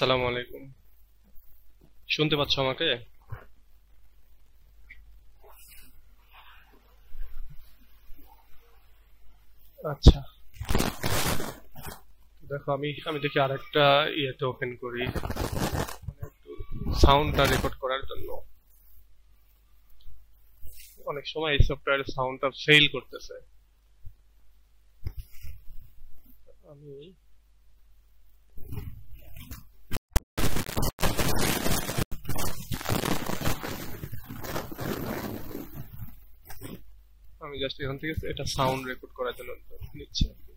আসসালামু আলাইকুম। শুনতে পাচ্ছ আমাকে? আচ্ছা, দেখো আমি আমি দেখি আরেকটা ইয়েতে ওপেন করি, মানে একটু সাউন্ডটা রেকর্ড করার জন্য। অনেক সময় এই সফটওয়্যারের সাউন্ডটা ফেল করতেছে। আমি আমি জাস্ট এখান থেকে এটা সাউন্ড রেকর্ড করার জন্য নিচ্ছি আর কি।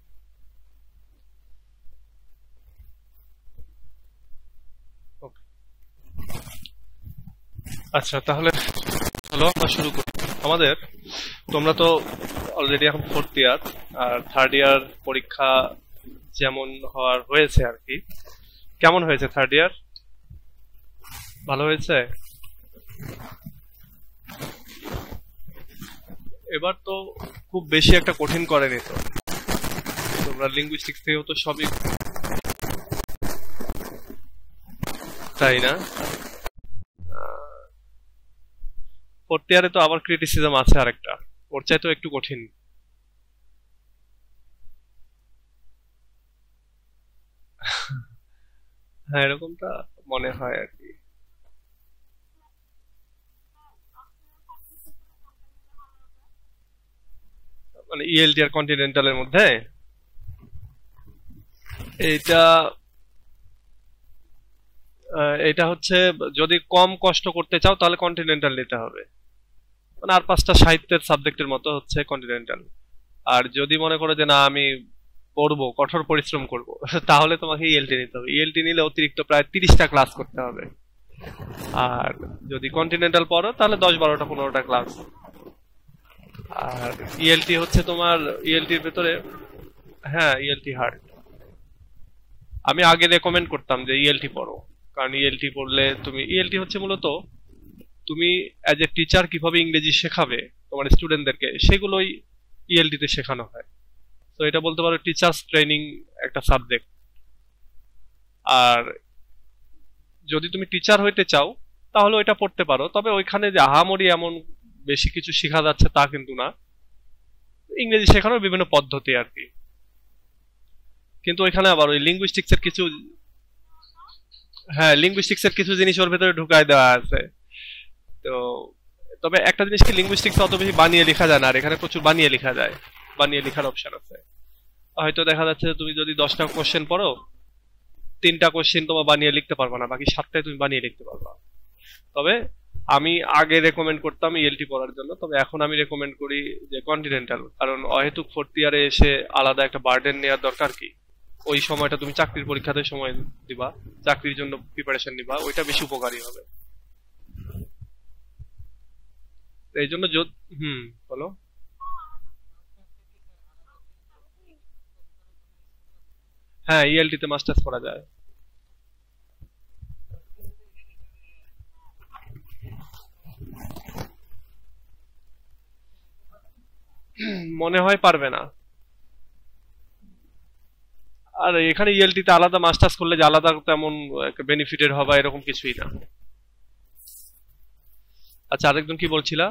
ওকে, আচ্ছা তাহলে চলো আমরা শুরু করি। আমাদের তোমরা তো অলরেডি এখন ফোর্থ ইয়ার, আর থার্ড ইয়ার পরীক্ষা যেমন হওয়ার হয়েছে আর কি। কেমন হয়েছে থার্ড ইয়ার? ভালো হয়েছে? এবার তো খুব বেশি একটা কঠিন করেনি তো, তোমরা লিঙ্গুইস্টিক্স থেকেও তো সবই, তাই না? ফোর্থ ইয়ারে তো আবার ক্রিটিসিজম আছে আরেকটা, ওর চাইতেও একটু কঠিন। হ্যাঁ, এরকমটা মনে হয় আর কি। মানে ইএলটি আর কন্টিনেন্টালের মধ্যে এইটা এটা হচ্ছে, যদি কম কষ্ট করতে চাও তাহলে কন্টিনেন্টাল নিতে হবে। মানে আর পাঁচটা সাহিত্যের সাবজেক্টের মতো হচ্ছে কন্টিনেন্টাল। আর যদি মনে করো যে না আমি পড়বো, কঠোর পরিশ্রম করব, তাহলে তোমাকে ইএলটি নিতে হবে। ইএলটি নিলে অতিরিক্ত প্রায় 30টা ক্লাস করতে হবে। আর যদি কন্টিনেন্টাল পড়ো তাহলে 10, 12, 15টা ক্লাস। আর ইএলটি হচ্ছে তোমার, ইএলটির ভেতরে, হ্যাঁ ইএলটি হার্ড। আমি আগে রেকমেন্ড করতাম যে ইএলটি পড়ো, কারণ ইএলটি পড়লে তুমি, ইএলটি হচ্ছে মূলত তুমি অ্যাজ এ টিচার কিভাবে ইংরেজি শেখাবে তোমার স্টুডেন্টদেরকে, সেগুলোই ইএলটি তে শেখানো হয়। তো এটা বলতে পারো টিচার্স ট্রেনিং একটা সাবজেক্ট। আর যদি তুমি টিচার হইতে চাও তাহলে ওইটা পড়তে পারো, তবে ওইখানে যে আহামরি এমন বেশি কিছু শেখা যাচ্ছে তা কিন্তু না। ইংরেজি শেখানোর বিভিন্ন পদ্ধতি আর কি। কিন্তু ওইখানে আবার ওই লিঙ্গুইস্টিক্স এর কিছু, হ্যাঁ লিঙ্গুইস্টিক্স এর কিছু জিনিস ওর ভেতরে ঢুকায় দেওয়া আছে। তো তবে একটা জিনিস কি, লিঙ্গুইস্টিক্স অত বেশি বানিয়ে লেখা যায় না, আর এখানে প্রচুর বানিয়ে লেখা যায়। বানিয়ে লেখার অপশন আছে। হয়তো দেখা যাচ্ছে যে তুমি যদি 10টা কোশ্চেন পড়ো, 3টা কোশ্চেন তোমার বানিয়ে লিখতে পারবে না, বাকি 7টায় তুমি বানিয়ে লিখতে পারবা। তবে আমি আগে রেকমেন্ড করতাম ইএলটি পড়ার জন্য, তবে এখন আমি রেকমেন্ড করি যে কন্টিনেন্টাল, কারণ অহেতুক ফোর্থ ইয়ারে এসে আলাদা একটা বার্ডেন নেওয়ার দরকার কি? ওই সময়টা তুমি চাকরির পরীক্ষাতে সময় দিবা, চাকরির জন্য প্রিপারেশন নিবা, ওইটা বেশি উপকারী হবে। এই জন্য হুম, বলো। হ্যাঁ, ইএলটি তে মাস্টার্স করা যায়। মনে হয় পারবে না। আর এখানে ইএলটি তে আলাদা মাস্টার্স করলে যে আলাদা তেমন বেনিফিটেড হবে এরকম কিছুই না। আচ্ছা, আরেকজন কি বলছিলা?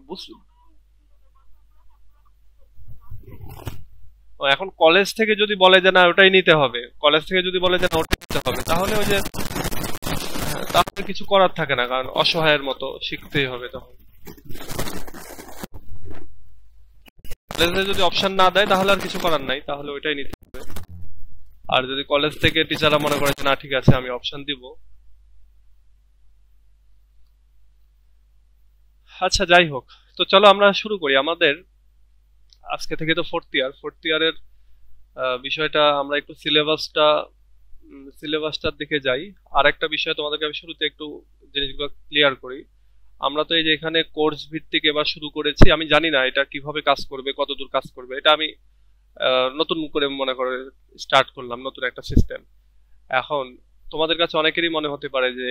বুঝ- এখন কলেজ থেকে যদি বলে যে না ওটাই নিতে হবে, কলেজ থেকে যদি বলে যে না ওটাই নিতে হবে, তাহলে ওই যে তাহলে কিছু করার থাকে না, কারণ অসহায়ের মতো শিখতেই হবে তখন। কলেজে যদি অপশন না দেয় তাহলে আর কিছু করার নাই, তাহলে ওইটাই নিতে হবে। আর যদি কলেজ থেকে টিচাররা মনে করে যে না ঠিক আছে আমি অপশন দিব। আচ্ছা যাই হোক, তো চলো আমরা শুরু করি আমাদের। আজকে থেকে তো ফোর্থ ইয়ার, ফোর্থ ইয়ারের বিষয়টা আমরা একটু সিলেবাসটার দিকে যাই। আর একটা বিষয় তোমাদেরকে আমি শুরুতে একটু জিনিসগুলো ক্লিয়ার করি। আমরা তো এই যে এখানে কোর্স ভিত্তিক এবার শুরু করেছি, আমি জানি না এটা কিভাবে কাজ করবে, কতদূর কাজ করবে, এটা আমি নতুন করে মনে করে স্টার্ট করলাম, নতুন একটা সিস্টেম। এখন তোমাদের কাছে অনেকেরই মনে হতে পারে যে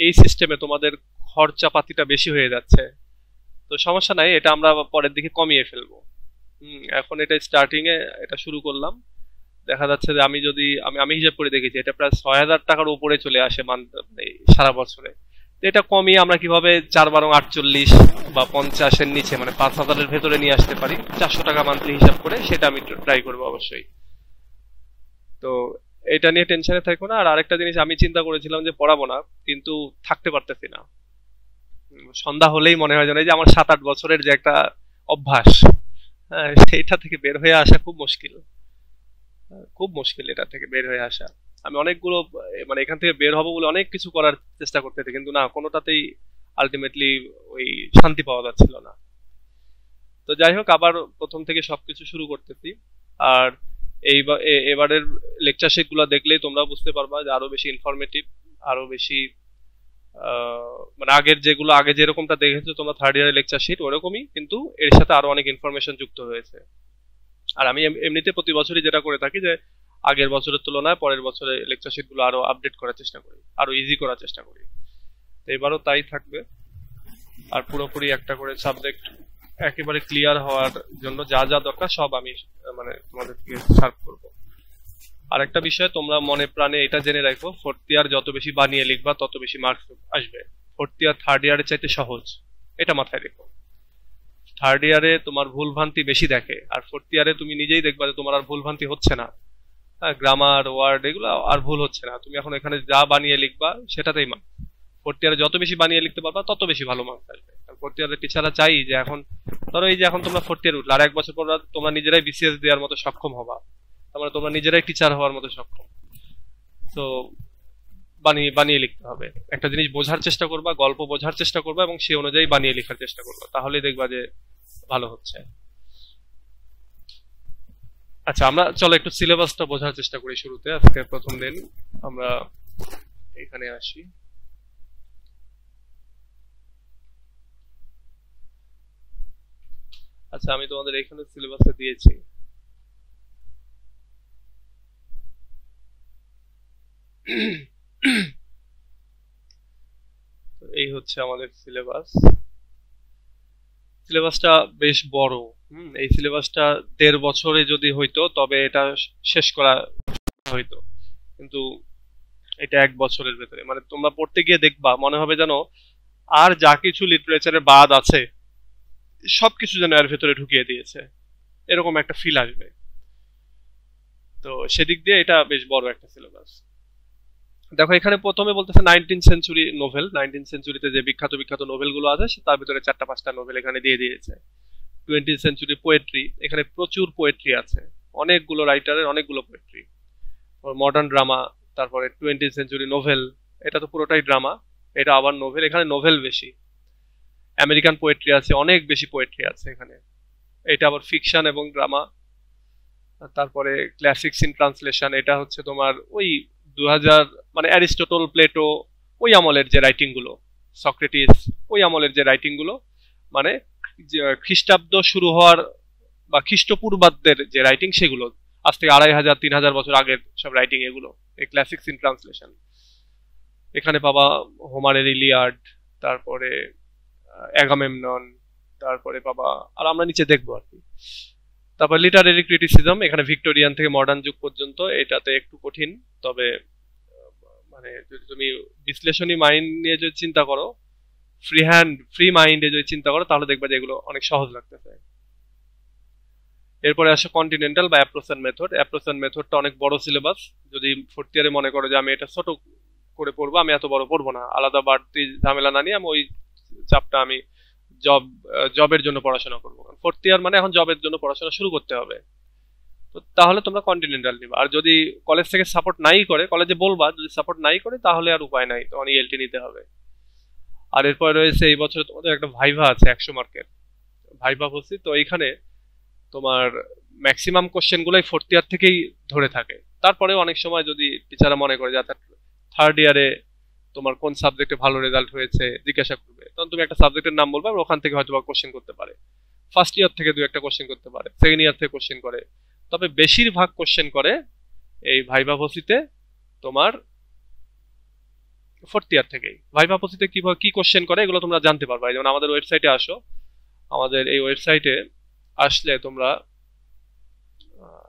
এই সিস্টেমে তোমাদের খরচাপাতিটা বেশি হয়ে যাচ্ছে। তো সমস্যা নাই, এটা আমরা পরের দিকে কমিয়ে ফেলবো। এখন এটা স্টার্টিং এ এটা শুরু করলাম। দেখা যাচ্ছে যে আমি যদি আমি হিসাব করে দেখেছি এটা প্রায় ৬,০০০ টাকার উপরে চলে আসে সারা বছরে। তো এটা কমিয়ে আমরা কিভাবে ৪ × ৪ = ৪৮ বা ৫০-এর নিচে মানে ৫,০০০-এর ভেতরে নিয়ে আসতে পারি ৪০০ টাকা মান্থলি হিসাব করে, সেটা আমি ট্রাই করবো অবশ্যই। তো এটা নিয়ে টেনশনে থাকবো না। আর আরেকটা জিনিস আমি চিন্তা করেছিলাম যে পড়াবো না, কিন্তু থাকতে পারতেছি না। সন্ধ্যা হলেই মনে হয় যেন এই যে আমার ৭-৮ বছরের যে একটা অভ্যাস, হ্যাঁ, সেইটা থেকে বের হয়ে আসা খুব মুশকিল। খুব মুশকিল এটা থেকে বের হয়ে আসা। আমি অনেকগুলো মানে এখান থেকে বের হবো বলে অনেক কিছু করার চেষ্টা করতেছি, কিন্তু না, কোনোটাতেই আলটিমেটলি ওই শান্তি পাওয়া যাচ্ছিল না। তো যাই হোক, আবার প্রথম থেকে সবকিছু শুরু করতেছি। আর এবারের লেকচার শিট গুলো দেখলেই তোমরা বুঝতে পারবা যে আরো বেশি ইনফরমেটিভ, আরো বেশি মানে আগের যেগুলো আগে যেরকমটা দেখেছো তোমরা থার্ড ইয়ারের লেকচার শিট, ওরকমই, কিন্তু এর সাথে আরো অনেক ইনফরমেশন যুক্ত হয়েছে। আর আমি এমনিতে প্রতি বছরই যেটা করে থাকি যে আগের বছরের তুলনায় পরের বছরে লেকচার শিট গুলো আরো আপডেট করার চেষ্টা করি, আরো ইজি করার চেষ্টা করি। তো এবারও তাই থাকবে। আর পুরোপুরি একটা করে সাবজেক্ট একেবারে ক্লিয়ার হওয়ার জন্য যা যা দরকার সব আমি মানে তোমাদেরকে সার্ভ করব। আর একটা বিষয় তোমরা মনে প্রাণে এটা জেনে রাখো, ফোর্থ ইয়ার যত বেশি বানিয়ে লিখবা তত বেশি মার্কস আসবে। ফোর্থ ইয়ার থার্ড ইয়ারের চাইতে সহজ, এটা মাথায় রেখো। থার্ড ইয়ারে তোমার ভুলভ্রান্তি বেশি দেখে, আর ফোর্থ ইয়ারে তুমি নিজেই দেখবা যে তোমার আর ভুলভ্রান্তি হচ্ছে না। হ্যাঁ, গ্রামার, ওয়ার্ড এগুলো আর ভুল হচ্ছে না। তুমি এখন এখানে যা বানিয়ে লিখবা সেটাতেই মার্কস। ফোর্থ ইয়ারে যত বেশি বানিয়ে লিখতে পারবা তত বেশি ভালো মার্কস আসবে। ফোর্থ ইয়ারের টিচাররা চাই যে এখন ধরো এই যে এখন তোমরা ফোর্থ ইয়ার উঠলে, আর ১ বছর পর তোমরা নিজেরাই বিসিএস দেওয়ার মতো সক্ষম হবা, তারপরে তোমরা নিজেরাই টিচার হওয়ার মতো সক্ষম। তো বানিয়ে বানিয়ে লিখতে হবে। একটা জিনিস বোঝার চেষ্টা করবা, গল্প বোঝার চেষ্টা করবা এবং সেই অনুযায়ী বানিয়ে লেখার চেষ্টা করবা, তাহলেই দেখবা যে ভালো হচ্ছে। আচ্ছা, আমরা চলো একটু সিলেবাসটা বোঝার চেষ্টা করি শুরুতে। আজকে প্রথম দিন, আমরা এখানে আসি। আচ্ছা, আমি তোমাদের এখানে সিলেবাসটা দিয়েছি। এই হচ্ছে আমাদের সিলেবাস। সিলেবাসটা বেশ বড়। এই সিলেবাসটা ১.৫ বছরে যদি হইতো তবে এটা শেষ করা হইতো, কিন্তু এটা ১ বছরের ভেতরে, মানে তোমরা পড়তে গিয়ে দেখবা মনে হবে যেন আর যা কিছু লিটারেচারের বাদ আছে সবকিছু যেন এর ভেতরে ঢুকিয়ে দিয়েছে, এরকম একটা ফিল আসবে। তো সেদিক দিয়ে এটা বেশ বড় একটা সিলেবাস। দেখো এখানে প্রথমে বলতেছে 19th সেঞ্চুরি নোভেল। 19th সেঞ্চুরিতে যে বিখ্যাত বিখ্যাত নোভেল গুলো আছে তার ভিতরে ৪টা-৫টা নোভেল এখানে দিয়ে দিয়েছে। 20th সেঞ্চুরি পোয়েট্রি, এখানে প্রচুর পোয়েট্রি আছে, অনেকগুলো রাইটারের অনেকগুলো পোয়েট্রি। মডার্ন ড্রামা, তারপরে 20th সেঞ্চুরি নোভেল, এটা তো পুরোটাই ড্রামা, এটা আবার নোভেল, এখানে নোভেল বেশি। আমেরিকান পোয়েট্রি আছে, অনেক বেশি পোয়েট্রি আছে এখানে, এটা আবার ফিকশন এবং ড্রামা। তারপরে ক্লাসিক্স ইন ট্রান্সলেশন, এটা হচ্ছে তোমার ওই ২০০০ মানে অ্যারিস্টটল, প্লেটো, ওই আমলের যে রাইটিং গুলো, সক্রেটিস, ওই আমলের যে রাইটিং গুলো, মানে খ্রিস্টাব্দ শুরু হওয়ার বা খ্রিস্টপূর্বাব্দের যে রাইটিং সেগুলো, আজ থেকে ২৫০০-৩০০০ বছর আগের সব রাইটিং এগুলো, এই ক্লাসিক্স ইন ট্রান্সলেশন। এখানে পাবা হোমারের ইলিয়াড, তারপরে অ্যাগামেমনন, তারপরে পাবা, আর আমরা নিচে দেখবো আর কি। তারপর লিটারেরি ক্রিটিসিজম, এখানে ভিক্টোরিয়ান থেকে মডার্ন যুগ পর্যন্ত, এটাতে একটু কঠিন, তবে মানে যদি তুমি বিশ্লেষণী মাইন্ড নিয়ে যদি চিন্তা করো, ফ্রি মাইন্ডে যদি চিন্তা করো, তাহলে দেখবা যে এগুলো অনেক সহজ লাগতেছে। এরপরে আসে কন্টিনেন্টাল বা approach and method. Approach and মেথডটা অনেক বড় সিলেবাস। যদি ফোর্থ ইয়ারে মনে করো যে আমি এটা ছোট করে পড়বো, আমি এত বড় পড়বো না, আলাদা বাড়তি ঝামেলা না নিয়ে আমি ওই চাপটা আমি জবের জন্য পড়াশোনা করবো। ফোর্থ ইয়ার মানে এখন জবের জন্য পড়াশোনা শুরু করতে হবে, তো তাহলে তোমরা কন্টিনেন্টাল নিবা। আর যদি কলেজ থেকে সাপোর্ট নাই করে, কলেজে বলবা, যদি সাপোর্ট নাই করে তাহলে আর উপায় নাই, তখন ইএলটি নিতে হবে। আর এরপরে রয়েছে এই বছর তোমাদের একটা ভাইভা আছে ১০০ মার্কের, ভাইভা বলছি। তো এইখানে তোমার ম্যাক্সিমাম কোশ্চেন গুলাই ফোর্থ ইয়ার থেকেই ধরে থাকে। তারপরে অনেক সময় যদি টিচাররা মনে করে যে থার্ড ইয়ারে তোমার কোন সাবজেক্টে ভালো রেজাল্ট হয়েছে জিজ্ঞাসা করবে, তখন তুমি একটা সাবজেক্টের নাম বলবে, ওখান থেকে হয়তো বা কোশ্চেন করতে পারে। ফার্স্ট ইয়ার থেকে ২-১টা কোশ্চেন করতে পারে, সেকেন্ড ইয়ার থেকে কোশ্চেন করে, তবে বেশিরভাগ কোশ্চেন করে এই ভাইভা ভসিতে তোমার ফোর্থ ইয়ার থেকেই ভাইভা পদ্ধতিতে কিভাবে কি কোশ্চেন করে এগুলো তোমরা জানতে পারবে। যেমন আমাদের ওয়েবসাইটে আসো, আমাদের এই ওয়েবসাইটে আসলে তোমরা,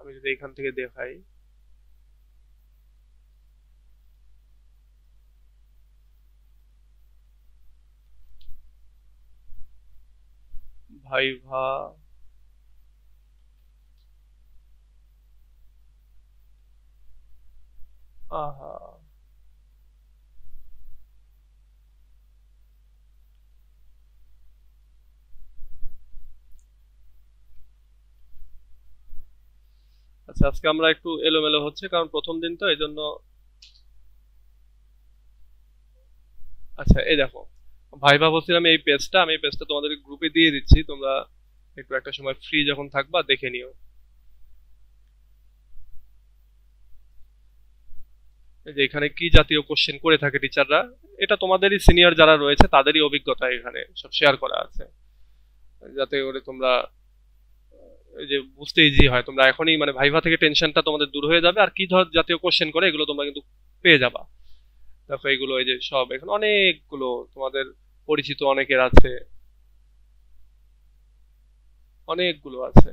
আমি যদি এখান থেকে দেখাই, ভাইভা আহা আচ্ছা, আজকে আমরা একটু এলোমেলো হচ্ছে কারণ প্রথম দিন তো, এই জন্য। আচ্ছা, এই দেখো ভাইভা বলছিলাম এই পেজটা, আমি এই পেজটা তোমাদের গ্রুপে দিয়ে দিচ্ছি, তোমরা একটু একটা সময় ফ্রি যখন থাকবা দেখে নিও। এই যে এখানে কি জাতীয় কোশ্চেন করে থাকে টিচাররা, এটা তোমাদেরই সিনিয়র যারা রয়েছে তাদেরই অভিজ্ঞতা এখানে সব শেয়ার করা আছে, যাতে করে তোমরা এই যে বুঝতে ইজি হয়। তোমরা এখনই মানে ভাইভা থেকে টেনশনটা তোমাদের দূর হয়ে যাবে, আর কি ধর জাতীয় কোশ্চেন করে এগুলো তোমরা কিন্তু পেয়ে যাবা। দেখো এগুলো এই যে সব এখন অনেকগুলো তোমাদের পরিচিত অনেকের আছে, অনেকগুলো আছে।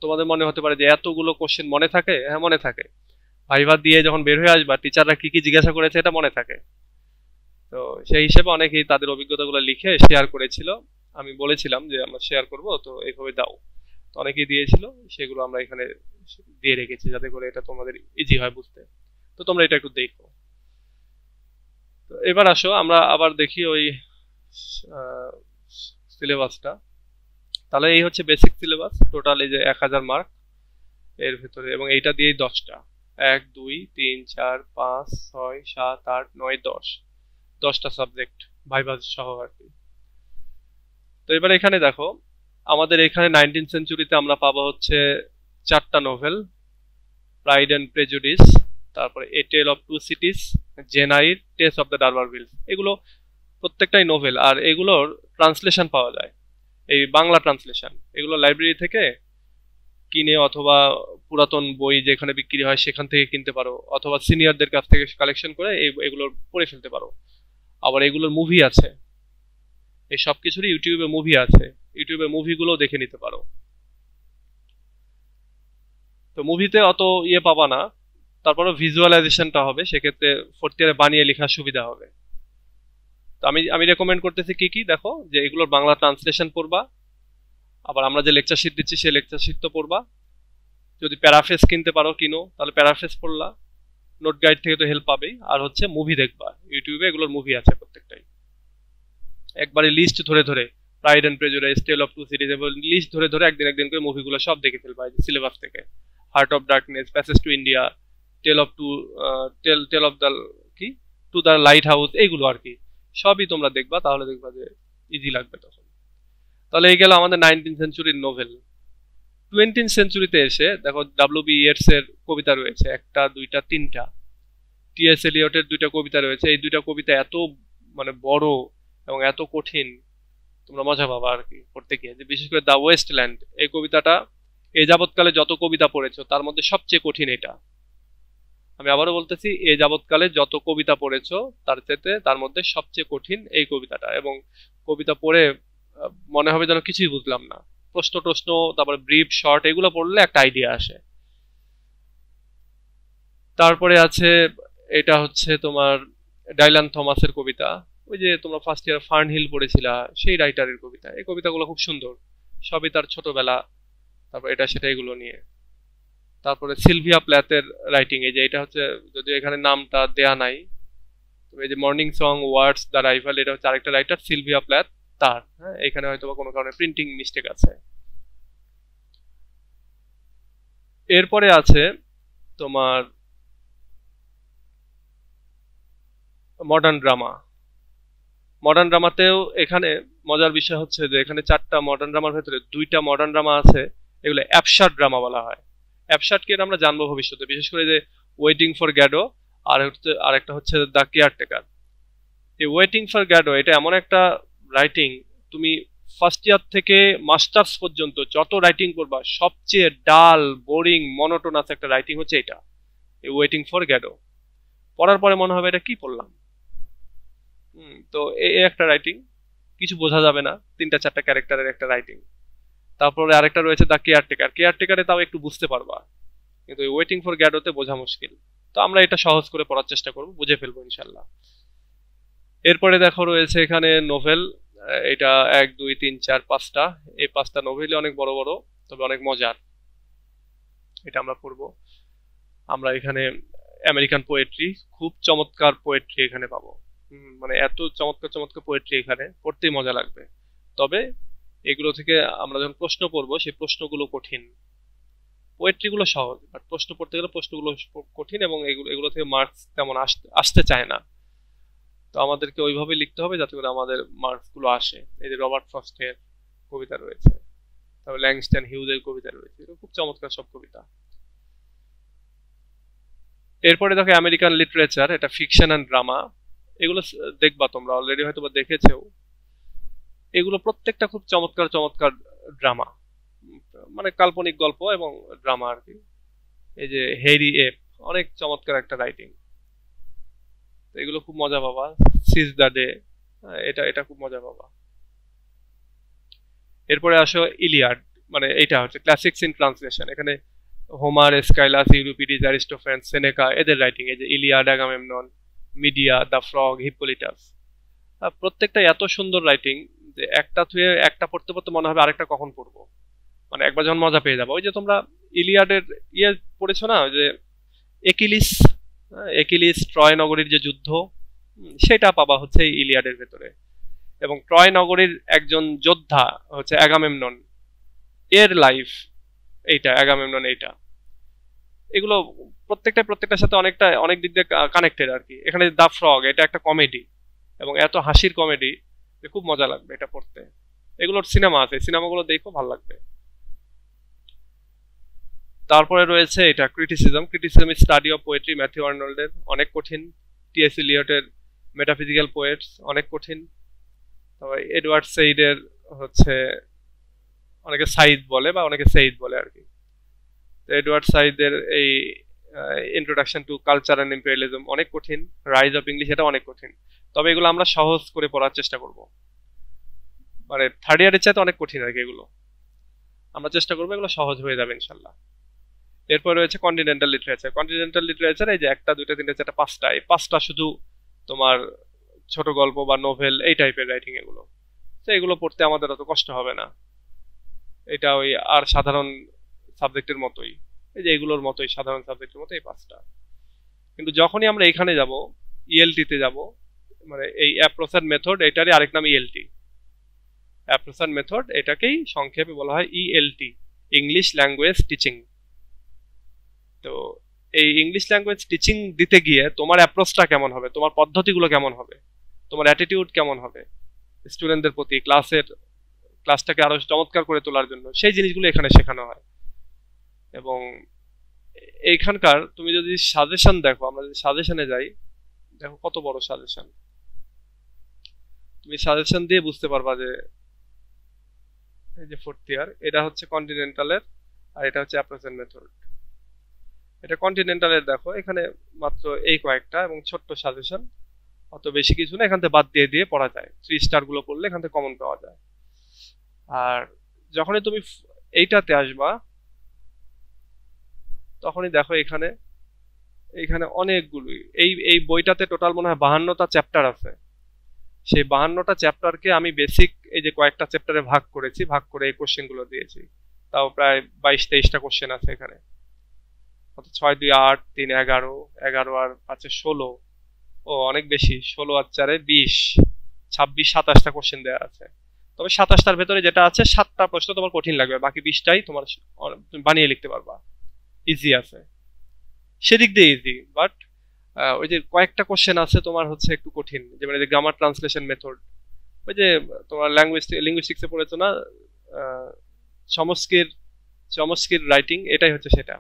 তোমাদের মনে হতে পারে যে এতগুলো কোশ্চেন মনে থাকে, হ্যাঁ মনে থাকে। ভাইভা দিয়ে যখন বের হয়ে আসবা টিচাররা কি কি জিজ্ঞাসা করেছে এটা মনে থাকে। তো সেই হিসেবে অনেকেই তাদের অভিজ্ঞতাগুলো লিখে শেয়ার করেছিল, আমি বলেছিলাম যে আমরা শেয়ার করব, তো এইভাবে দাও। তো অনেকেই দিয়েছিল, সেগুলো আমরা এখানে দিয়ে রেখেছি যাতে করে এটা তোমাদের ইজি হয় বুঝতে। তো তোমরা এটা একটু দেখো। তো এবার আসো আমরা আবার দেখি ওই সিলেবাসটা। তাহলে এই হচ্ছে বেসিক সিলেবাস, টোটাল এই যে 1000 মার্ক এর ভেতরে, এবং এইটা দিয়েই 10টা, 1 2 3 4 5 6 7 8 9 10, 10টা সাবজেক্ট ভাইভা সহ আর কি। তো এবার এখানে দেখো আমাদের এখানে 19th সেঞ্চুরিতে আমরা পাবো হচ্ছে 4টা নোভেল, প্রাইড অ্যান্ড প্রেজুডিস, তারপরে a tale of two cities, Jane Eyre, Tess of the D'Urbervilles. এগুলো প্রত্যেকটাই নোভেল, আর এগুলোর ট্রান্সলেশন পাওয়া যায়, এই বাংলা ট্রান্সলেশন। এগুলো লাইব্রেরি থেকে কিনে অথবা পুরাতন বই যেখানে বিক্রি হয় সেখান থেকে কিনতে পারো, অথবা সিনিয়রদের কাছ থেকে কালেকশন করে এগুলোর পড়ে ফেলতে পারো। আবার এগুলোর মুভি আছে, এই সব কিছুরই ইউটিউবে মুভি আছে, ইউটিউবে মুভিগুলো দেখে নিতে পারো। তো মুভিতে অত ইয়ে পাবা না, তারপরে ভিজুয়ালাইজেশনটা হবে, সেক্ষেত্রে ফোর্থ ইয়ারে বানিয়ে লেখার সুবিধা হবে। তো আমি আমি রেকমেন্ড করতেছি কি কি, দেখো যে এগুলোর বাংলা ট্রান্সলেশন পড়বা, আবার আমরা যে লেকচার শিট দিচ্ছি সেই লেকচার শিট তো পড়বা, যদি প্যারাফ্রেজ কিনতে পারো কিনো, তাহলে প্যারাফ্রেজ পড়লা, নোট গাইড থেকে তো হেল্প পাবেই, আর হচ্ছে মুভি দেখবা, ইউটিউবে এগুলোর মুভি আছে প্রত্যেকটাই। একবারে লিস্ট ধরে ধরে pride and prejudice, tale of two cities, এবং লিস্ট ধরে ধরে একদিন একদিন করে মুভিগুলো সব দেখে ফেলবা সিলেবাস থেকে। Heart of darkness, passage to India, tale of two tale of the key to the lighthouse, এইগুলো আর কি সবই তোমরা দেখবা, তাহলে দেখবা যে ইজি লাগবে তখন। তাহলে এই গেল আমাদের 19th সেঞ্চুরির নোভেল। 20th সেঞ্চুরিতে এসে দেখো ডাব্লিউ.বি. ইয়েটস এর কবিতা রয়েছে, একটা দুইটা তিনটা, টি.এস. এলিয়টের দুইটা কবিতা রয়েছে। এই দুইটা কবিতা এত মানে বড় এবং এত কঠিন, তোমরা মজা পাবা আর কি পড়তে গিয়ে। যে বিশেষ করে দ্য ওয়েস্টল্যান্ড, এই কবিতাটা এ যাবৎকালে যত কবিতা পড়েছো তার মধ্যে সবচেয়ে কঠিন এটা। আমি আবারও বলতেছি, এ যাবৎকালে যত কবিতা পড়েছো তার মধ্যে সবচেয়ে কঠিন এই কবিতাটা। এবং কবিতা পড়ে মনে হবে যেন কিছুই বুঝলাম না, প্রশ্ন টশ্ন, তারপরে ব্রিফ শর্ট, এগুলো পড়লে একটা আইডিয়া আসে। তারপরে আছে এটা হচ্ছে তোমার ডাইলান থমাসের কবিতা, ওই যে তোমরা ফার্স্ট ইয়ার ফার্ন হিল পড়েছিলা সেই রাইটারের কবিতা। এই কবিতাগুলো খুব সুন্দর, সবই তার ছোটবেলা, তারপর এটা সেটা এগুলো নিয়ে। তারপরে সিলভিয়া প্ল্যাথের রাইটিং, এই যে এটা হচ্ছে, যদি এখানে নামটা দেয়া নাই, তবে এই যে morning song, words, the rival, এটা হচ্ছে আরেকটা রাইটার সিলভিয়া প্ল্যাথ তার। হ্যাঁ, এখানে হয়তো কোনো কারণে প্রিন্টিং মিস্টেক আছে। এরপরে আছে তোমার মডার্ন ড্রামা। মডার্ন ড্রামাতেও এখানে মজার বিষয় হচ্ছে যে এখানে 4টা মডার্ন ড্রামার ভেতরে 2টা মডার্ন ড্রামা আছে, এগুলো অ্যাবসার্ড ড্রামা বলা হয়। অ্যাবসার্ড কি আমরা জানবো ভবিষ্যতে, বিশেষ করে যে ওয়েটিং ফর গ্যাডো, আর একটা হচ্ছে দ্য কেয়ারটেকার। এই ওয়েটিং ফর গ্যাডো এটা এমন একটা রাইটিং, তুমি ফার্স্ট ইয়ার থেকে মাস্টার্স পর্যন্ত যত রাইটিং করবা সবচেয়ে ডাল, বোরিং, মনোটোনাস একটা রাইটিং হচ্ছে এটা। এই ওয়েটিং ফর গ্যাডো পড়ার পরে মনে হবে এটা কি পড়লাম। তো এই একটা রাইটিং, কিছু বোঝা যাবে না, 3-4টা ক্যারেক্টারের একটা রাইটিং। তারপরে আরেকটা রয়েছে দ্য কেয়ারটেকার, কেয়ারটেকারে তাও একটু বুঝতে পারবা, কিন্তু ওয়েটিং ফর গ্যাডোতে বোঝা মুশকিল। তো আমরা এটা সহজ করে পড়ার চেষ্টা করব, বুঝে ফেলবো ইনশাল্লাহ। এরপরে দেখো রয়েছে এখানে নোভেল, এটা 1 2 3 4 5টা, এই 5টা নোভেলই অনেক বড় বড়, তবে অনেক মজার। এটা আমরা পড়বো। আমরা এখানে আমেরিকান পোয়েট্রি, খুব চমৎকার পোয়েট্রি এখানে পাবো। মানে এত চমৎকার চমৎকার পোয়েট্রি এখানে পড়তেই মজা লাগবে। তবে এগুলো থেকে আমরা যখন প্রশ্ন পড়বো সেই প্রশ্নগুলো কঠিন, পোয়েট্রিগুলো সহজ, বাট প্রশ্ন পড়তে গেলে প্রশ্নগুলো কঠিন, এবং এগুলো থেকে মার্কস তেমন আসতে চায় না। তো আমাদেরকে ওইভাবে লিখতে হবে যাতে করে আমাদের মার্কস গুলো আসে। এই যে রবার্ট ফ্রস্টের কবিতা রয়েছে, তারপর ল্যাংস্টন হিউজের কবিতা রয়েছে, এগুলো খুব চমৎকার সব কবিতা। এরপরে দেখো আমেরিকান লিটারেচার, এটা ফিকশন অ্যান্ড ড্রামা। এগুলো দেখবা তোমরা অলরেডি হয়তো বা দেখেছো। এগুলো প্রত্যেকটা খুব চমৎকার চমৎকার ড্রামা, মানে কাল্পনিক গল্প এবং ড্রামা আর কি। এই যে হেরি এপ, অনেক চমৎকার একটা রাইটিং, এগুলো খুব মজা পাবা। সিজ দ্য ডে, এটা এটা খুব মজা পাবা। এরপরে আসো ইলিয়াড, মানে এটা হচ্ছে ক্লাসিক্স ইন ট্রান্সলেশন। এখানে হোমার, এসকাইলাস, ইউরিপিডিস, অ্যারিস্টোফ্যান্স, সেনেকা, এদের রাইটিং। এই যে Iliad, Agamemnon, media, the frog, হিপ্পোলিটাস, প্রত্যেকটা এত সুন্দর রাইটিং যে একটা থুয়ে একটা পড়তে পড়তে মনে হবে আরেকটা কখন পড়বো, মানে একবার যখন মজা পেয়ে যাবো। ওই যে তোমরা ইলিয়াডের পড়েছো না, যে একিলিস, একিলিস ট্রয় নগরীর যে যুদ্ধ, সেটা পাবা হচ্ছে এই ইলিয়াডের ভেতরে। এবং ট্রয় নগরীর একজন যোদ্ধা হচ্ছে অ্যাগামেমনন, এর লাইফ এইটা, অ্যাগামেমনন এইটা, এগুলো প্রত্যেকটার সাথে অনেক দিক দিয়ে কানেক্টেড আর কি। এখানে দ্য ফ্রগ, এটা একটা কমেডি, এবং এত হাসির কমেডি যে খুব মজা লাগবে এটা পড়তে। এগুলোর সিনেমা আছে, সিনেমাগুলো দেখো ভালো লাগবে। তারপরে রয়েছে এটা criticism, criticism is study of poetry, Matthew আর্নল্ডের, অনেক কঠিন। টিএস ইলিয়টের মেটাফিজিক্যাল পোয়েটস, অনেক কঠিন। তবে এডওয়ার্ড সেইডের হচ্ছে, অনেকে সাইদ বলে বা অনেকে সেইদ বলে আর কি। এডওয়ার্ড সাইদের এই introduction to culture and imperialism অনেক কঠিন। রাইজ অফ ইংলিশ, এটা অনেক কঠিন। তবে এগুলো আমরা সহজ করে পড়ার চেষ্টা করব, মানে থার্ড ইয়ারের চাইতে অনেক কঠিন আর কি। এগুলো আমরা চেষ্টা করবো এগুলো সহজ হয়ে যাবে ইনশাল্লাহ। এরপর রয়েছে কন্টিনেন্টাল লিটারেচার। কন্টিনেন্টাল লিটারেচার এই যে 1 2 3 4 5টা, এই 5টা শুধু তোমার ছোট গল্প বা নোভেল এই টাইপের রাইটিং এগুলো। তো এগুলো পড়তে আমাদের অত কষ্ট হবে না, এটা ওই আর সাধারণ সাবজেক্টের মতোই, এই যে এগুলোর মতোই সাধারণ সাবজেক্টের মতো এই 5টা। কিন্তু যখনই আমরা এখানে যাব, ইএলটি তে যাব, মানে এই অ্যাপ্রোচ এন্ড মেথড, এটারই আরেক নাম ইএলটি। অ্যাপ্রোচ এন্ড মেথড, এটাকেই সংক্ষেপে বলা হয় ইএলটি, ইংলিশ ল্যাঙ্গুয়েজ টিচিং। তো এই ইংলিশ ল্যাঙ্গুয়েজ টিচিং দিতে গিয়ে তোমার অ্যাপ্রোচটা কেমন হবে, তোমার পদ্ধতিগুলো কেমন হবে, তোমার অ্যাটিটিউড কেমন হবে স্টুডেন্টদের প্রতি, ক্লাসটাকে আরো চমৎকার করে তোলার জন্য, সেই জিনিসগুলো এখানে শেখানো হয়। এবং এইখানকার তুমি যদি সাজেশন দেখো, আমরা যদি সাজেশনে যাই, দেখো কত বড় সাজেশন। তুমি সাজেশন দিয়ে বুঝতে পারবা যে এই যে 4th ইয়ার, এটা হচ্ছে কন্টিনেন্টালের, আর এটা হচ্ছে অ্যাপ্রোচ এন্ড মেথড। এটা কন্টিনেন্টালের দেখো এখানে মাত্র এই কয়েকটা এবং ছোট্ট সাজেশন, অত বেশি কিছু না, এখান থেকে বাদ দিয়ে দিয়ে পড়া যায়। 3 স্টার গুলো পড়লে এখান থেকে কমন পাওয়া যায়। আর যখনই তুমি এইটাতে আসবা, তখনই দেখো এখানে অনেকগুলোই, এই বইটাতে টোটাল মনে হয় 52টা চ্যাপ্টার আছে। সেই 52টা চ্যাপ্টারকে আমি বেসিক এই যে কয়েকটা চ্যাপ্টারে ভাগ করেছি, ভাগ করে এই কোশ্চেন গুলো দিয়েছি। তাও প্রায় 22-23টা কোশ্চেন আছে এখানে। 6 2 8 3 11, 11 আর 5 16, ও অনেক বেশি, 16 আর 4 20, 26 27টা কোশ্চেন দেওয়া আছে। তবে 27টার ভেতরে যেটা আছে 7টা প্রশ্ন তোমার কঠিন লাগবে, বাকি 20টাই তোমার তুমি বানিয়ে লিখতে পারবা, ইজি আছে, সেদিক দিয়ে ইজি। বাট ওই যে কয়েকটা কোশ্চেন আছে তোমার হচ্ছে একটু কঠিন, যেমন এই যে গ্রামার ট্রান্সলেশন মেথড, ওই যে তোমার লিঙ্গুইস্টিক্সে পড়েছো না, চমস্কির রাইটিং, এটাই হচ্ছে সেটা,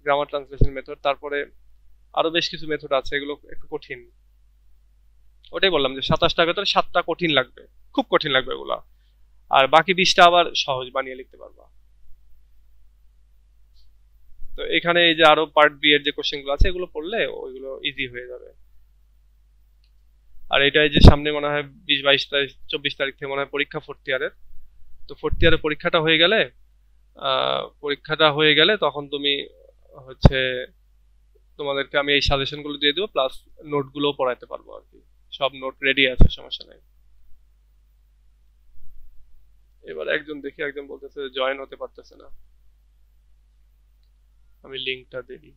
গ্রামার ট্রান্সলেশন মেথড। তারপরে আরো বেশ কিছু মেথড আছে, এগুলো একটু কঠিন। ওটাই বললাম যে 27টার ভেতরে 7টা কঠিন লাগবে, খুব কঠিন লাগবে এগুলা, আর বাকি 20টা আবার সহজ বানিয়ে লিখতে পারবা। তো এখানে এই যে আরো পার্ট বি এর যে কোশ্চেনগুলো আছে এগুলো পড়লে ওইগুলো ইজি হয়ে যাবে। আর এটাই যে সামনে মনে হয় 20-22-24 তারিখ থেকে মনে হয় পরীক্ষা ফোর্থ ইয়ারের। তো ফোর্থ ইয়ারের পরীক্ষাটা হয়ে গেলে তখন তুমি হচ্ছে তোমাদেরকে আমি এই সাজেশনগুলো দিয়ে দেবো, প্লাস নোটগুলোও পড়াইতে পারবো আর কি। সব নোট রেডি আছে, সমস্যা নেই। এবার একজন বলতেছে জয়েন হতে পারতেছে না, আমি লিংকটা দিই।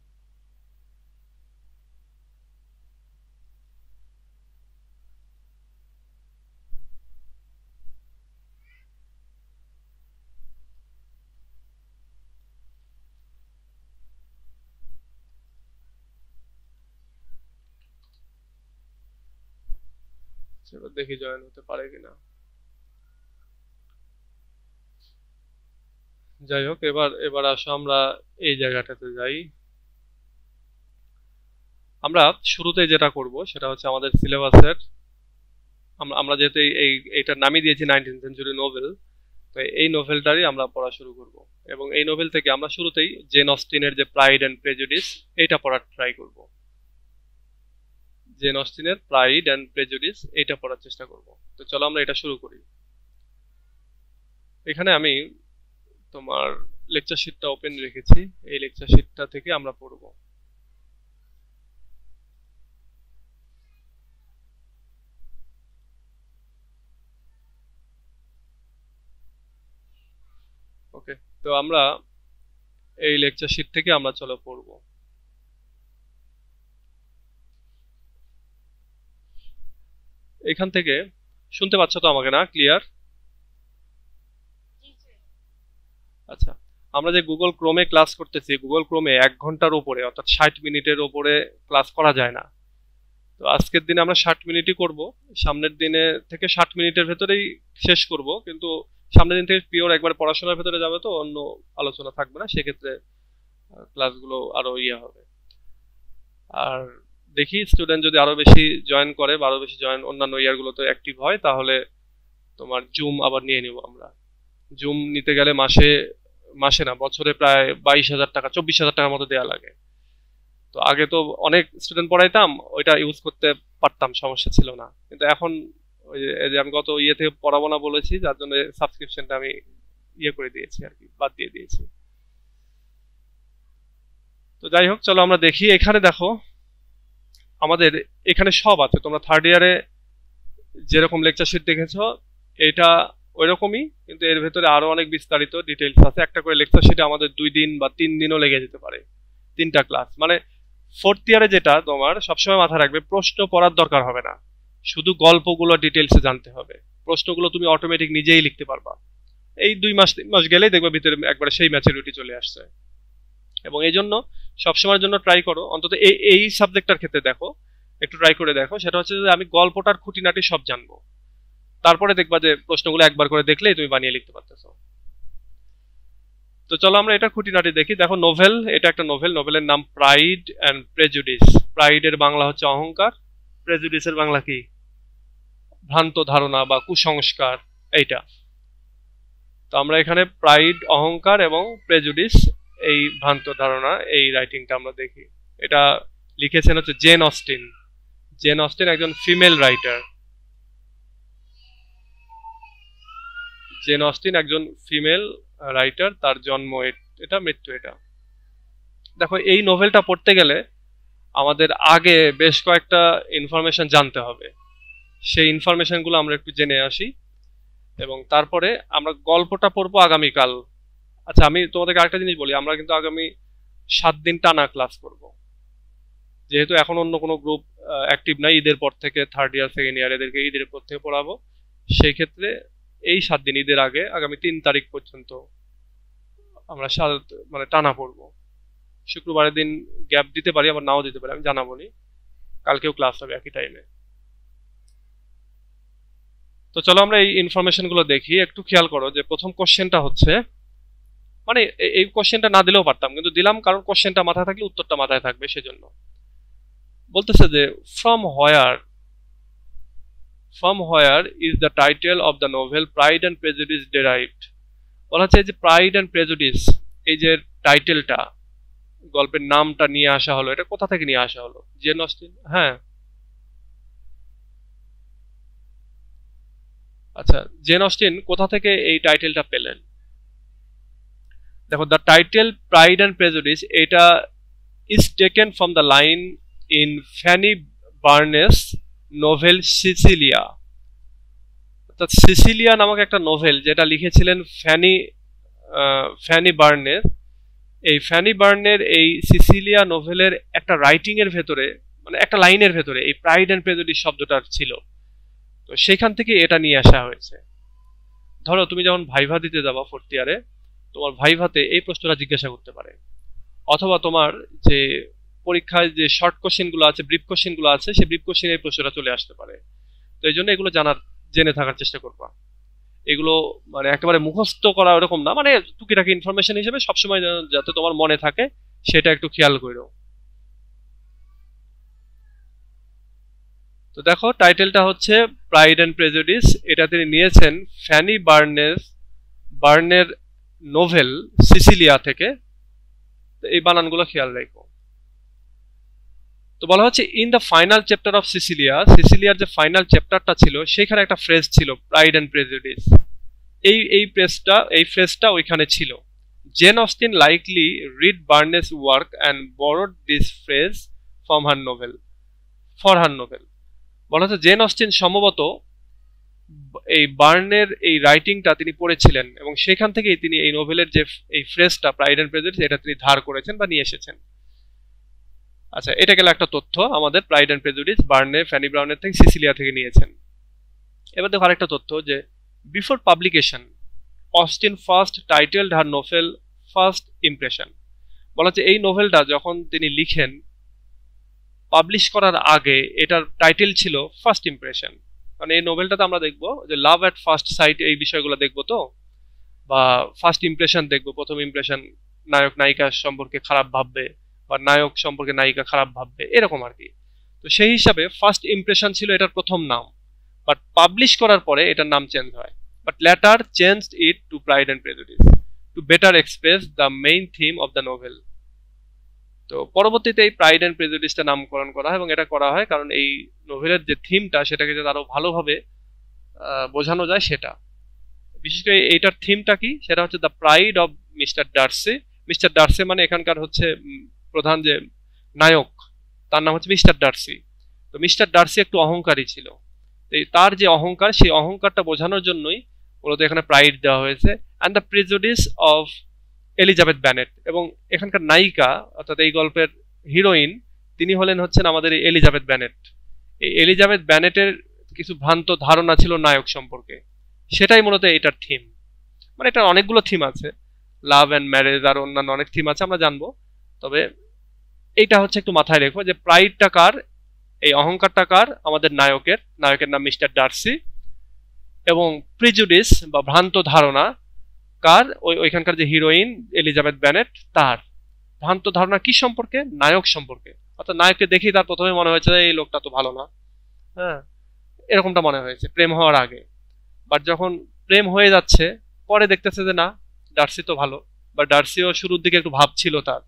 এবার দেখি জয়েন হতে পারে কিনা। যাই হোক, এবার আসো আমরা এই জায়গাটাতে যাই। আমরা শুরুতে যেটা করব সেটা হচ্ছে আমাদের সিলেবাসের, আমরা যেহেতু এইটার নামই দিয়েছি 19th সেঞ্চুরি নোভেল, তো এই নোভেলটারই আমরা পড়া শুরু করব। এবং এই নোভেল থেকে আমরা শুরুতেই জেন অস্টিনের যে প্রাইড অ্যান্ড প্রেজুডিস এইটা পড়ার ট্রাই করব। জেন অস্টিনের প্রাইড অ্যান্ড প্রেজুডিস এইটা পড়ার চেষ্টা করব। তো চলো আমরা এটা শুরু করি। এখানে আমি তোমার লেকচার শিটটা ওপেন রেখেছি, এই লেকচার শিটটা থেকে আমরা পড়ব। ওকে, তো আমরা এই লেকচার শিট থেকে আমরা চলো পড়ব। এখান থেকে শুনতে পাচ্ছ তো আমাকে, না ক্লিয়ার? আচ্ছা, আমরা যে গুগল ক্রোমে ক্লাস করতেছি, গুগল ক্রোমে 1 ঘন্টার উপরে অর্থাৎ 60 মিনিটের উপরে ক্লাস করা যায় না। তো আজকের দিনে আমরা 60 মিনিটই করব, সামনের দিনে থেকে 60 মিনিটের ভেতরেই শেষ করব। কিন্তু সামনের দিন থেকে পিওর একবার পড়াশোনার ভেতরে যাবে, তো অন্য আলোচনা থাকবে না, সেক্ষেত্রে ক্লাসগুলো আরো ইয়ে হবে। আর দেখি স্টুডেন্ট যদি আরো বেশি জয়েন করে বা আরো বেশি জয়েন অন্যান্য ইয়ারগুলোতে অ্যাক্টিভ হয়, তাহলে তোমার জুম আবার নিয়ে নিব আমরা। জুম নিতে গেলে মাসে না, বছরে প্রায় 22,000 টাকা 24,000 টাকার মতো দেওয়া লাগে। তো আগে তো অনেক স্টুডেন্ট পড়াইতাম, ওইটা ইউজ করতে পারতাম, সমস্যা ছিল না। কিন্তু এখন ওই যে আমি গত ইয়ে থেকে পড়াবো না বলেছি, যার জন্য সাবস্ক্রিপশনটা আমি ইয়ে করে দিয়েছি আর কি, বাদ দিয়ে দিয়েছি। তো যাই হোক, চলো আমরা দেখি। এখানে দেখো আমাদের এখানে সব আছে, তোমরা থার্ড ইয়ারে যেরকম লেকচার শিট দেখেছো এটা ওইরকমই, কিন্তু এর ভেতরে আরো অনেক বিস্তারিত ডিটেইলস আছে। একটা করে লেকচার শিটে আমাদের 2 দিন বা 3 দিনও লেগে যেতে পারে, 3টা ক্লাস। মানে ফোর্থ ইয়ারে যেটা তোমার সবসময় মাথায় রাখবে, প্রশ্ন পড়ার দরকার হবে না, শুধু গল্পগুলো ডিটেইলসে জানতে হবে। প্রশ্নগুলো তুমি অটোমেটিক নিজেই লিখতে পারবা। এই 2 মাস 3 মাস গেলেই দেখবে ভিতরে একবারে সেই ম্যাচুরিটি চলে আসছে। এবং এই জন্য সবসময়ের জন্য ট্রাই করো, অন্তত এই সাবজেক্টটার ক্ষেত্রে দেখো, একটু ট্রাই করে দেখো। সেটা হচ্ছে যে আমি গল্পটার খুঁটিনাটি সব জানবো, তারপরে দেখবা যে প্রশ্নগুলো একবার করে দেখলেই তুমি বানিয়ে লিখতে পারতেছো। তো চলো আমরা এটা খুঁটিনাটি দেখি। দেখো নোভেল, এটা একটা নোভেল, নোভেলের নাম প্রাইড অ্যান্ড প্রেজুডিস। প্রাইডের বাংলা হচ্ছে অহংকার, প্রেজুডিসের বাংলা কি? ভ্রান্ত ধারণা বা কুসংস্কার, এইটা। তো আমরা এখানে প্রাইড অহংকার এবং প্রেজুডিস এই ভ্রান্ত ধারণা এই রাইটিংটা আমরা দেখি। এটা লিখেছেন হচ্ছে জেন অস্টিন। জেন অস্টিন একজন ফিমেল রাইটার। জেন অস্টিন একজন ফিমেল রাইটার, তার জন্ম এটা, মৃত্যু এটা। দেখো এই নোভেলটা পড়তে গেলে আমাদের আগে বেশ কয়েকটা ইনফরমেশন জানতে হবে, সেই ইনফরমেশনগুলো আমরা একটু জেনে আসি এবং তারপরে আমরা গল্পটা পড়বো আগামীকাল। আচ্ছা, আমি তোমাদেরকে আরেকটা জিনিস বলি, আমরা কিন্তু আগামী 7 দিন টানা ক্লাস করব, যেহেতু এখন অন্য কোনো গ্রুপ অ্যাক্টিভ নাই। ঈদের পর থেকে থার্ড ইয়ার সেকেন্ড ইয়ার এদেরকে ঈদের পর থেকে পড়াবো। সেই ক্ষেত্রে এই 7 দিন, ঈদের আগে আগামী 3 তারিখ পর্যন্ত আমরা মানে টানা পড়বো। শুক্রবারের দিন গ্যাপ দিতে পারি, আবার নাও দিতে পারি, আমি জানাবো নি। কালকেও ক্লাস হবে একই টাইমে। তো চলো আমরা এই ইনফরমেশন গুলো দেখি। একটু খেয়াল করো যে প্রথম কোশ্চেনটা হচ্ছে, মানে এই কোশ্চেনটা না দিলেও পারতাম, কিন্তু দিলাম কারণ কোশ্চেনটা মাথায় থাকলে উত্তরটা মাথায় থাকবে, সেজন্য। বলতেছে যে from where is the title of the novel Pride and Prejudice derived? বলা হচ্ছে যে প্রাইড অ্যান্ড প্রেজুডিস এই যে টাইটেলটা, গল্পের নামটা নিয়ে আসা হলো, এটা কোথা থেকে নিয়ে আসা হলো? Jane Austen. হ্যাঁ, আচ্ছা, জেন অস্টিন কোথা থেকে এই টাইটেলটা পেলেন? দেখো, the title Pride and Prejudice, এটা is taken from the line in Fanny Burney's novel Cecilia. অর্থাৎ সিসিলিয়া নামক একটা নোভেল যেটা লিখেছিলেন ফ্যানি বার্নের। এই ফ্যানি বার্নের এই সিসিলিয়া নোভেলের একটা রাইটিং এর ভেতরে, মানে একটা লাইনের ভেতরে এই প্রাইড অ্যান্ড প্রেজুডিস শব্দটা ছিল। তো সেখান থেকে এটা নিয়ে আসা হয়েছে। ধরো তুমি যখন ভাইভা দিতে যাবা ফোর্থ ইয়ারে, তোমার ভাইভাতে এই প্রশ্নটা জিজ্ঞাসা করতে পারে, অথবা তোমার যে পরীক্ষায় যে শর্ট কোশ্চেন গুলো আছে, ব্রিফ কোশ্চেন গুলো আছে, সেই ব্রিফ কোশ্চেন এই প্রশ্নটা চলে আসতে পারে। তো এই জন্য এগুলো জেনে থাকার চেষ্টা করবা। এগুলো মানে একেবারে মুখস্থ করা ওরকম না, মানে টুকিটাকি ইনফরমেশন হিসেবে সবসময় যাতে তোমার মনে থাকে সেটা একটু খেয়াল করো। তো দেখো, টাইটেলটা হচ্ছে প্রাইড অ্যান্ড প্রেজুডিস। এটা তিনি নিয়েছেন ফ্যানি বার্নের নোভেল সিসিলিয়া থেকে। এই বানানগুলো খেয়াল রাখো। তো বলা হচ্ছে in the final chapter of সিসিলিয়ার যে ফাইনাল চ্যাপ্টারটা ছিল সেখানে একটা ফ্রেজ ছিল, প্রাইড অ্যান্ড প্রেজুডিস। এই ফ্রেজটা ওইখানে ছিল। Jane Austen likely read Burney's work and borrowed this phrase for her novel. বলা হচ্ছে জেন অস্টিন সম্ভবত এই বার্নের এই রাইটিংটা তিনি পড়েছিলেন এবং সেখান থেকেই তিনি এই নোভেলের যে এই ফ্রেজটা প্রাইড অ্যান্ড প্রেজুডিস এটা তিনি ধার করেছেন বা নিয়ে এসেছেন। আচ্ছা, এটা গেল একটা তথ্য আমাদের, প্রাইড অ্যান্ড প্রেজুডিস ফ্যানি ব্রাউনের থেকে সিসিলিয়া থেকে নিয়েছেন। এবার দেখো আরেকটা তথ্য, যে before publication Austen first titled her novel first impression. বলা হচ্ছে এই নোভেলটা যখন তিনি লিখেন, পাবলিশ করার আগে এটার টাইটেল ছিল ফার্স্ট ইমপ্রেশন। মানে এই নোভেলটাতে আমরা দেখবো যে লাভ অ্যাট ফার্স্ট সাইট, এই বিষয়গুলো দেখবো, তো বা ফার্স্ট ইমপ্রেশন দেখবো, প্রথম ইমপ্রেশন, নায়ক নায়িকা সম্পর্কে খারাপ ভাববে বা নায়ক সম্পর্কে নায়িকা খারাপ ভাববে, এরকম আর কি। তো সেই হিসাবে ফার্স্ট ইমপ্রেশন ছিল এটার প্রথম নাম, বাট পাবলিশ করার পরে এটার নাম চেঞ্জ হয়। But later changed it to pride and prejudice to better express the main theme of the novel. তো পরবর্তীতে এই প্রাইড অ্যান্ড প্রেজুডিসটা নামকরণ করা হয় এবং এটা করা হয় কারণ এই নোভেলের যে থিমটা সেটাকে যাতে আরো ভালোভাবে বোঝানো যায় সেটা। বিশেষ করে এইটার থিমটা কি, সেটা হচ্ছে the pride of mister Darcy. Mister Darcy মানে এখানকার হচ্ছে প্রধান যে নায়ক, তার নাম হচ্ছে মিস্টার ডার্সি। তো মিস্টার ডার্সি একটু অহংকারী ছিল, তার যে অহংকার, সেই অহংকারটা বোঝানোর জন্যই মূলত এখানে প্রাইড দেওয়া হয়েছে। And the prejudice of Elizabeth Bennet, এবং এখানকার নায়িকা অর্থাৎ এই গল্পের হিরোইন তিনি হচ্ছেন আমাদের এই এলিজাবেথ ব্যানেট। এই এলিজাবেথ ব্যানেটের কিছু ভ্রান্ত ধারণা ছিল নায়ক সম্পর্কে, সেটাই মূলত এটার থিম। মানে এটার অনেকগুলো থিম আছে, লাভ অ্যান্ড ম্যারেজ আর অন্যান্য অনেক থিম আছে, আমরা জানবো। তবে এইটা হচ্ছে একটু মাথায় রেখো যে প্রাইডটা কার, এই অহংকারটা কার, আমাদের নায়কের নাম মিস্টার ডার্সি, এবং প্রিজুডিস বা ভ্রান্ত ধারণা কার, ওইখানকার যে হিরোইন এলিজাবেথ ব্যানেট, তার ভ্রান্ত ধারণা কি সম্পর্কে, নায়ক সম্পর্কে। অর্থাৎ নায়ককে দেখেই তার প্রথমে মনে হয়েছে এই লোকটা তো ভালো না, হ্যাঁ, এরকমটা মনে হয়েছে প্রেম হওয়ার আগে। বাট যখন প্রেম হয়ে যাচ্ছে পরে দেখতেছে যে না, ডার্সি তো ভালো। বা ডার্সিও শুরুর দিকে একটু ভাব ছিল তার,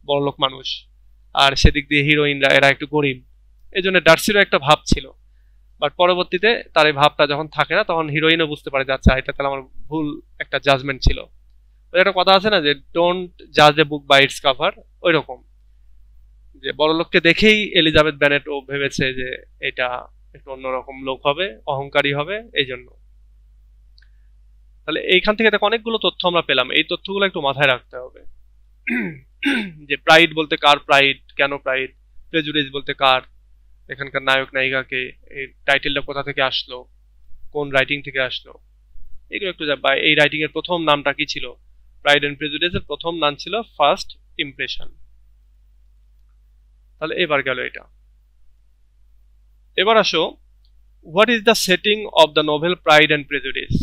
বড়লোক মানুষ, আর সেদিক দিয়ে হিরোইনরা এরা একটু গরিব, এই জন্য ডার্সিরও একটা ভাব ছিল। বাট পরবর্তীতে তার এই ভাবটা যখন থাকে না, তখন হিরোইনও বুঝতে পারে যে আচ্ছা এটা তাহলে আমার ভুল একটা জাজমেন্ট ছিল। একটা কথা আছে না যে ডোন্ট জাজ এ বুক বাই ইটস কাভার, ওই রকম যে বড়লোককে দেখেই এলিজাবেথ ব্যানেট ও ভেবেছে যে এটা একটু অন্যরকম লোক হবে, অহংকারী হবে, এই জন্য। তাহলে এইখান থেকে দেখো অনেকগুলো তথ্য আমরা পেলাম, এই তথ্যগুলো একটু মাথায় রাখতে হবে। যে প্রাইড বলতে কার প্রাইড, কেন প্রাইড, প্রেজুডিস বলতে কার, এখানকার নায়ক নায়িকাকে, এই টাইটেলটা কোথা থেকে আসলো, কোন রাইটিং থেকে আসলো, এগুলো একটু বা এই রাইটিং এর প্রথম নামটা কি ছিল। প্রাইড এন্ড প্রেজুডিস এর প্রথম নাম ছিল ফার্স্ট ইমপ্রেশন। তাহলে এবার গেল এটা। এবার আসো, what is the setting of the novel pride and prejudice.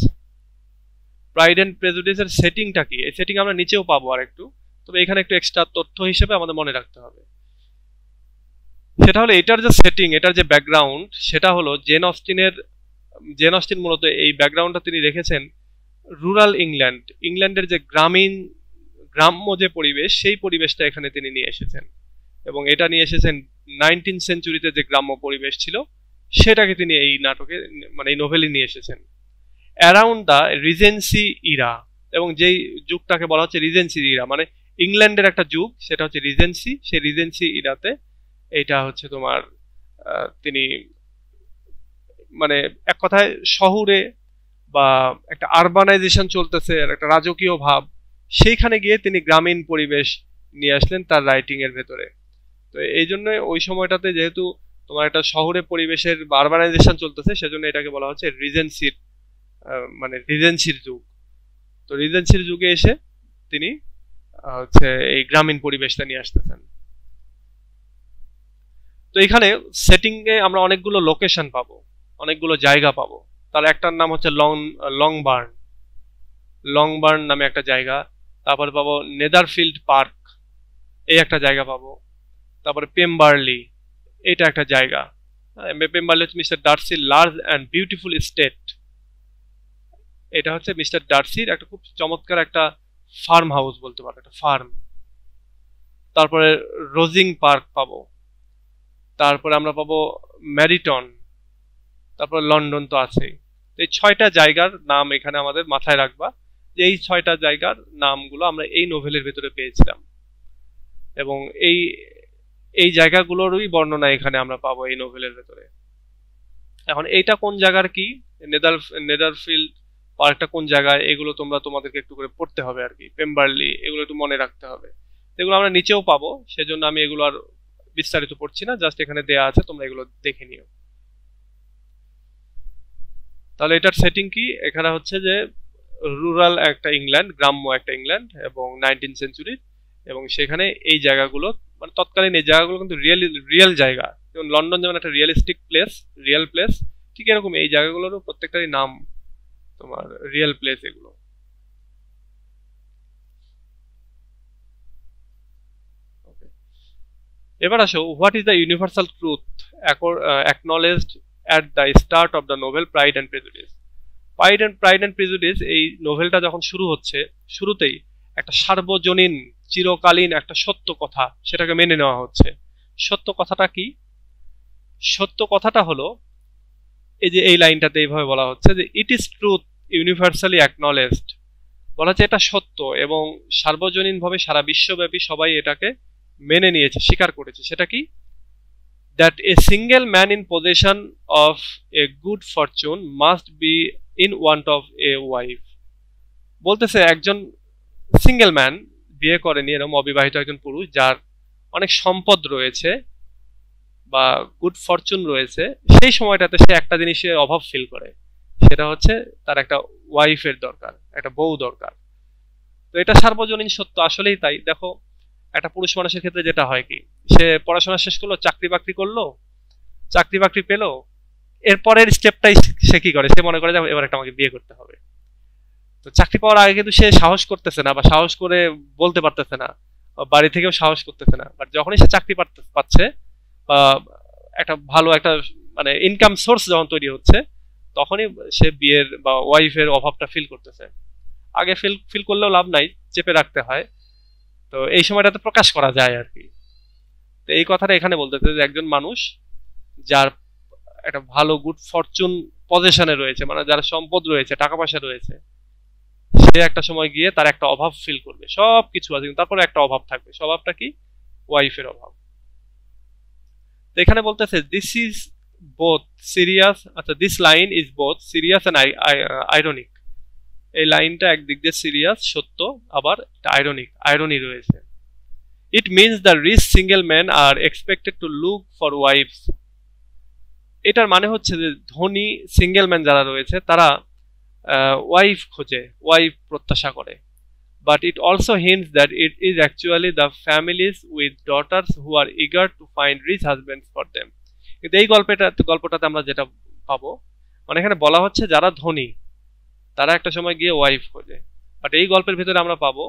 Pride and prejudice এর সেটিংটা কি, এই সেটিং আমরা নিচেও পাবো আর একটু, তবে এখানে একটু এক্সট্রা তথ্য হিসেবে আমাদের মনে রাখতে হবে। সেটা হলো এটার যে সেটিং, এটার যে ব্যাকগ্রাউন্ড, সেটা হলো জেন অস্টিন মূলত এই ব্যাকগ্রাউন্ডটা তিনি রেখেছেন রুরাল ইংল্যান্ডের যে গ্রামীণ গ্রাম্য যে পরিবেশ সেই পরিবেশটা এখানে তিনি নিয়ে এসেছেন, এবং এটা নিয়ে এসেছেন 19th সেঞ্চুরিতে যে গ্রাম্য পরিবেশ ছিল সেটাকে তিনি এই নাটকে মানে এই নোভেলে নিয়ে এসেছেন অ্যারাউন্ড দ্য রিজেন্সি ইরা। এবং যেই যুগটাকে বলা হচ্ছে রিজেন্সি ইরা, মানে ইংল্যান্ডের একটা যুগ, সেটা হচ্ছে রিজেন্সি। সেই রিজেন্সি ইরাতে এইটা হচ্ছে তোমার তিনি মানে এক কথায় শহরে বা একটা আরবানাইজেশন চলতেছে, একটা রাজকীয় ভাব, সেইখানে গিয়ে তিনি গ্রামীণ পরিবেশ নিয়ে আসলেন তার রাইটিং এর ভেতরে। তো এই জন্য ওই সময়টাতে যেহেতু তোমার একটা শহরে পরিবেশের আরবানাইজেশন চলতেছে, সেজন্য এটাকে বলা হচ্ছে রিজেন্সির মানে রিজেন্সির যুগ। তো রিজেন্সির যুগে এসে তিনি হচ্ছে এই গ্রামীণ পরিবেশটা নিয়ে আসতেছেন। তো এখানে সেটিং এ আমরা অনেকগুলো লোকেশন পাবো, অনেকগুলো জায়গা পাবো। তার একটার নাম হচ্ছে লংবার্ন নামে একটা জায়গা। তারপরে পাবো নেদারফিল্ড পার্ক, এই একটা জায়গা পাবো। তারপরে পেমবার্লি, এটা একটা জায়গা। পেমবার্লি হচ্ছে মিস্টার ডার্সির লার্জ অ্যান্ড বিউটিফুল স্টেট। এটা হচ্ছে মিস্টার ডার্সির একটা খুব চমৎকার একটা ফার্ম হাউস বলতে পারো, একটা ফার্ম। তারপরে রোজিং পার্ক পাবো। তারপরে আমরা পাবো ম্যারিটন, তারপর লন্ডন তো আছেই। এই 6টা জায়গার নাম এখানে আমাদের মাথায় রাখবা, যে এই 6টা জায়গার নামগুলো আমরা এই নোভেলের ভেতরে পেয়েছিলাম, এবং এই জায়গাগুলোরই বর্ণনা এখানে আমরা পাবো এই নোভেলের ভেতরে। এখন এইটা কোন জায়গার কি, নেদারফিল্ড পার্কটা কোন জায়গায়, এগুলো তোমাদেরকে একটু করে পড়তে হবে আর কি। পেমবার্লি, এগুলো একটু মনে রাখতে হবে। এগুলো আমরা নিচেও পাবো, সেজন্য আমি এগুলো আর বিস্তারিত পড়ছি না, জাস্ট এখানে দেয়া আছে, তোমরা এগুলো দেখে নিও। তাহলে এটার সেটিং কি, এখানে হচ্ছে যে রুরাল একটা ইংল্যান্ড, গ্রাম্য একটা ইংল্যান্ড, এবং 19th সেঞ্চুরি, এবং সেখানে এই জায়গাগুলো মানে তৎকালীন এই জায়গাগুলো কিন্তু রিয়েল জায়গা। যেমন লন্ডন যেমন একটা রিয়েলিস্টিক প্লেস, রিয়েল প্লেস, ঠিক এরকম এই জায়গাগুলোরও প্রত্যেকটারই নাম তোমার রিয়েল প্লেস এগুলো। এবার আসো, what is the universal truth acknowledged at the start of the novel Pride and Prejudice. Pride and Prejudice এই নোভেলটা যখন শুরু হচ্ছে, শুরুতেই একটা সার্বজনীন চিরকালীন একটা সত্য কথা, সেটাকে মেনে নেওয়া হচ্ছে। সত্য কথাটা কি? সত্য কথাটা হলো এই যে এই লাইনটাতে এইভাবে বলা হচ্ছে যে ইট ইজ ট্রুথ ইউনিভার্সালি অ্যাকনলেজড। বলা হচ্ছে এটা সত্য এবং সার্বজনীনভাবে সারা বিশ্বব্যাপী সবাই এটাকে মেনে নিয়েছে, স্বীকার করেছে। সেটা কি? That a single man in position of a good Fortune must be in want of a wife. বলতেছে একজন সিঙ্গেল ম্যান, বিয়ে করেনি এরকম অবিবাহিত একজন পুরুষ যার অনেক সম্পদ রয়েছে বা গুড ফরচুন রয়েছে, সেই সময়টাতে সে একটা জিনিসের অভাব ফিল করে, সেটা হচ্ছে তার একটা ওয়াইফের দরকার, একটা বউ দরকার। তো এটা সার্বজনীন সত্য, আসলেই তাই। দেখো একটা পুরুষ মানুষের ক্ষেত্রে যেটা হয় কি, সে পড়াশোনা শেষ করলো, চাকরি বাকরি করলো, চাকরি বাকরি পেলো, এরপরের স্টেপটাই সে কি করে, সে মনে করে যে এবার একটা আমাকে বিয়ে করতে হবে। তো চাকরি পাওয়ার আগে কিন্তু সে সাহস করতেছে না বা সাহস করে বলতে পারতেছে না, বাড়ি থেকেও সাহস করতেছে না। বাট যখনই সে চাকরি পাচ্ছে বা একটা ভালো একটা মানে ইনকাম সোর্স যখন তৈরি হচ্ছে, তখনই সে বিয়ের বা ওয়াইফের অভাবটা ফিল করতেছে। আগে ফিল করলেও লাভ নাই, চেপে রাখতে হয়। তো এই সময়টাতে প্রকাশ করা যায় আর কি। তো এই কথাটা এখানে বলতেছে যে একজন মানুষ যার একটা ভালো গুড ফরচুন পজিশনে রয়েছে, মানে যার সম্পদ রয়েছে, টাকা পয়সা রয়েছে, সে একটা সময় গিয়ে তার একটা অভাব ফিল করবে। সব কিছু আছে কিন্তু তারপরে একটা অভাব থাকবে। স্বভাবটা কি? ওয়াইফের অভাব। তো এখানে বলতেছে দিস ইজ বোথ সিরিয়াস, আচ্ছা this line is both serious and ironic. এই লাইনটা একদিক দিয়ে সিরিয়াস সত্য, আবার আইরনি রয়েছে। It means the rich single man are expected to look for wives. এটার মানে হচ্ছে যে ধনী সিঙ্গেল ম্যান যারা রয়েছে তারা ওয়াইফ খোঁজে, ওয়াইফ প্রত্যাশা করে। But it also hints that it is actually the families with daughters who are eager to find rich husbands for them. কিন্তু এই গল্পটাতে আমরা যেটা পাবো, মানে এখানে বলা হচ্ছে যারা ধনী তারা একটা সময় গিয়ে ওয়াইফ খোঁজে। বাট এই গল্পের ভিতরে আমরা পাবো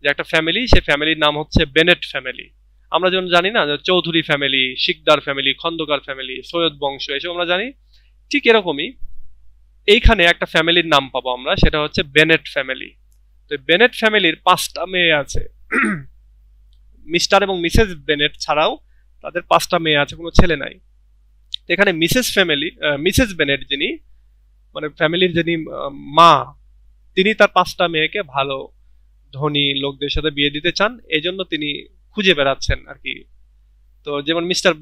যে একটা ফ্যামিলি, সে ফ্যামিলির নাম হচ্ছে বেনেট ফ্যামিলি। আমরা যেমন জানি না Chowdhury family, Sikdar family, Khandakar family, Syed বংশ, এসব আমরা জানি। ঠিক এরকমই এইখানে একটা ফ্যামিলির নাম পাবো আমরা, সেটা হচ্ছে বেনেট ফ্যামিলি। তো বেনেট ফ্যামিলির 5টা মেয়ে আছে। মিস্টার এবং মিসেস বেনেট ছাড়াও তাদের 5টা মেয়ে আছে, কোনো ছেলে নাই। এখানে মিসেস বেনেট যিনি মানে ফ্যামিলির যিনি মা, তিনি তার 5টা মেয়েকে ভালো ধনী লোকদের সাথে বিয়ে দিতে চান, এই জন্য তিনি খুঁজে বেড়াচ্ছেন আর কি। তো যেমন মিস্টার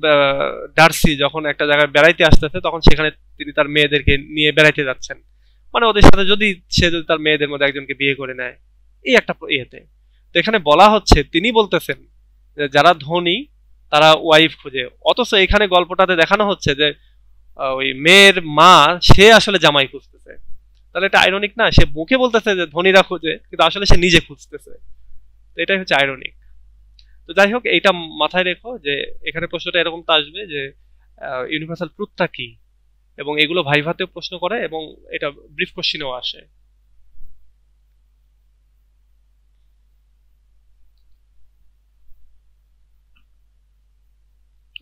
ডার্সি যখন একটা জায়গায় বেড়াইতে আসতেছে, তখন সেখানে তিনি তার মেয়েদেরকে নিয়ে বেড়াইতে যাচ্ছেন, মানে ওদের সাথে যদি তার মেয়েদের মধ্যে একজনকে বিয়ে করে নেয়, এই একটা ইয়েতে। তো এখানে বলা হচ্ছে, তিনি বলতেছেন যে যারা ধনী তারা ওয়াইফ খুঁজে, অথচ এখানে গল্পটাতে দেখানো হচ্ছে যে ওই মেয়ের মা সে আসলে জামাই খুঁজতেছে। তাহলে এটা আইরনিক না? সে মুখে বলতেছে যে ধনীরা খুঁজে, কিন্তু আসলে সে নিজে খুঁজতেছে। তো এটাই হচ্ছে আইরনিক। তো যাই হোক, এইটা মাথায় রেখো যে এখানে প্রশ্নটা এরকম তো আসবে যে ইউনিভার্সাল ট্রুথটা কি, এবং এগুলো ভাইভাতেও প্রশ্ন করে এবং এটা ব্রিফ কোশ্চিনেও আসে।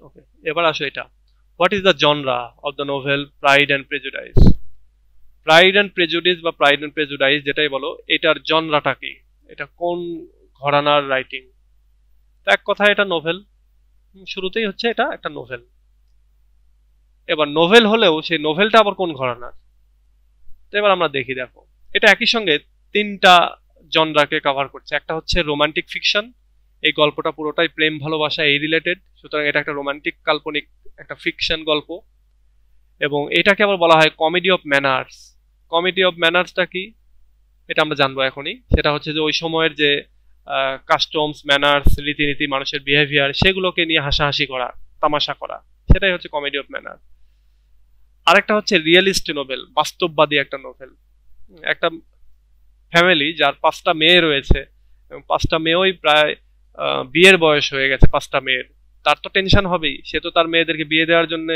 ওকে, এবার আসো এটা, what is the genre of the novel Pride and prejudice? Pride and prejudice বা প্রাইড অ্যান্ড প্রেজুডাইস যেটাই বলো, এটার জনরাটা কি, এটা কোন ঘরানার রাইটিং? এক কথায় এটা নোভেল, শুরুতেই হচ্ছে এটা একটা নোভেল। এবার নোভেল হলেও সেই নোভেলটা আবার কোন ঘরানার, তো এবার আমরা দেখি। দেখো, এটা একই সঙ্গে 3টা জনরাকে কভার করছে। একটা হচ্ছে রোমান্টিক ফিকশন, এই গল্পটা পুরোটাই প্রেম ভালোবাসা এই রিলেটেড, সুতরাং এটা একটা রোমান্টিক কাল্পনিক একটা ফিকশন গল্প। এবং এটাকে আবার বলা হয় comedy of manners. Comedy of ম্যানার্সটা কি, এটা আমরা জানবো এখনই। সেটা হচ্ছে যে ওই সময়ের যে কাস্টমস, ম্যানার্স, রীতিনীতি, মানুষের বিহেভিয়ার, সেগুলোকে নিয়ে হাসাহাসি করা, তামাশা করা, সেটাই হচ্ছে কমেডি অফ ম্যানার। আরেকটা হচ্ছে রিয়েলিস্ট নোভেল, বাস্তববাদী একটা নোভেল। একটা ফ্যামিলি যার 5টা মেয়ে রয়েছে, এবং 5টা মেয়েই প্রায় বিয়ের বয়স হয়ে গেছে। 5টা মেয়ের, তার তো টেনশন হবেই, সে তো তার মেয়েদেরকে বিয়ে দেওয়ার জন্য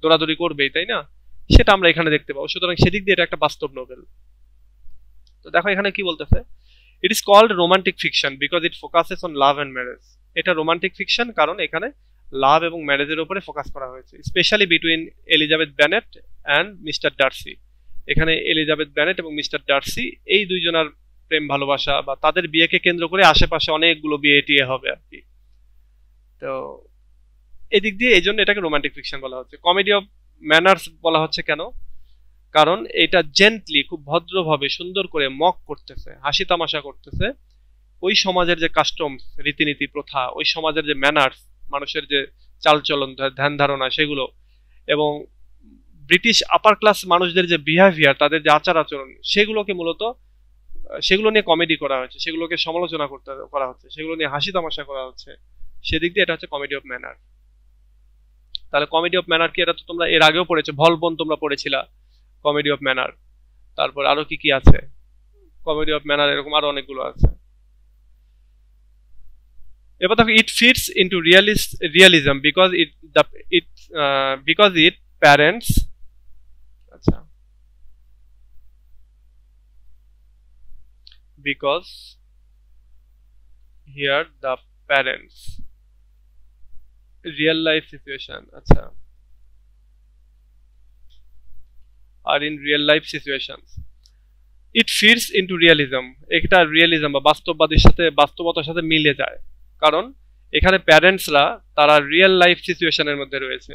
দৌড়াদৌড়ি করবেই, তাই না? সেটা আমরা এখানে দেখতে পাবো। সুতরাং সেদিক দিয়ে এটা একটা বাস্তব নোভেল। তো দেখো এখানে কি বলতেছে, it is called romantic fiction because it focuses on love and marriage. এটা রোমান্টিক ফিকশন কারণ এখানে লাভ এবং ম্যারেজের উপরে ফোকাস করা হয়েছে, specially between Elizabeth Bennet and mister Darcy. এখানে এলিজাবেথ বেনেট এবং মিস্টার ডার্সি এই দুইজনের প্রেম ভালোবাসা বা তাদের বিয়েকে কেন্দ্র করে আশেপাশে অনেকগুলো বিয়ে টিয়ে হবে আর কি। তো এদিক দিয়ে এই জন্য এটাকে রোমান্টিক ফিকশন বলা হচ্ছে। কমেডি অফ ম্যানার্স বলা হচ্ছে কেন, কারণ এটা জেন্টলি, খুব ভদ্রভাবে, সুন্দর করে মক করতেছে, হাসি তামাশা করতেছে ওই সমাজের যে কাস্টমস, রীতিনীতি, প্রথা, ওই সমাজের যে ম্যানার্স, মানুষের যে চালচলন, ধ্যান ধারণা, সেগুলো, এবং ব্রিটিশ আপার ক্লাস মানুষদের যে বিহেভিয়ার, তাদের যে আচার আচরণ, সেগুলোকে মূলত সেগুলো নিয়ে কমেডি করা হচ্ছে, সেগুলোকে সমালোচনা করা হচ্ছে, সেগুলো নিয়ে হাসি তামাশা করা হচ্ছে। সেদিক দিয়ে এটা হচ্ছে কমেডি অফ ম্যানার। তাহলে কমেডি অফ ম্যানার কি, এটা তো তোমরা এর আগেও পড়েছো, ভলবন তোমরা পড়েছিলা কমেডি অফ ম্যানার। তারপর আরো কি কি আছে কমেডি অফ ম্যানার, এরকম আরো অনেকগুলো আছে। এবার দেখো, it fits into realism because it parents, আচ্ছা, because here the parents real life situation, আচ্ছা, আর in real life situations it fits into realism. এটা রিয়েলিজম বা বাস্তববাদীর সাথে, বাস্তবতার সাথে মিলে যায়, কারণ এখানে প্যারেন্টসরা তারা রিয়েল লাইফ সিচুয়েশনের মধ্যে রয়েছে,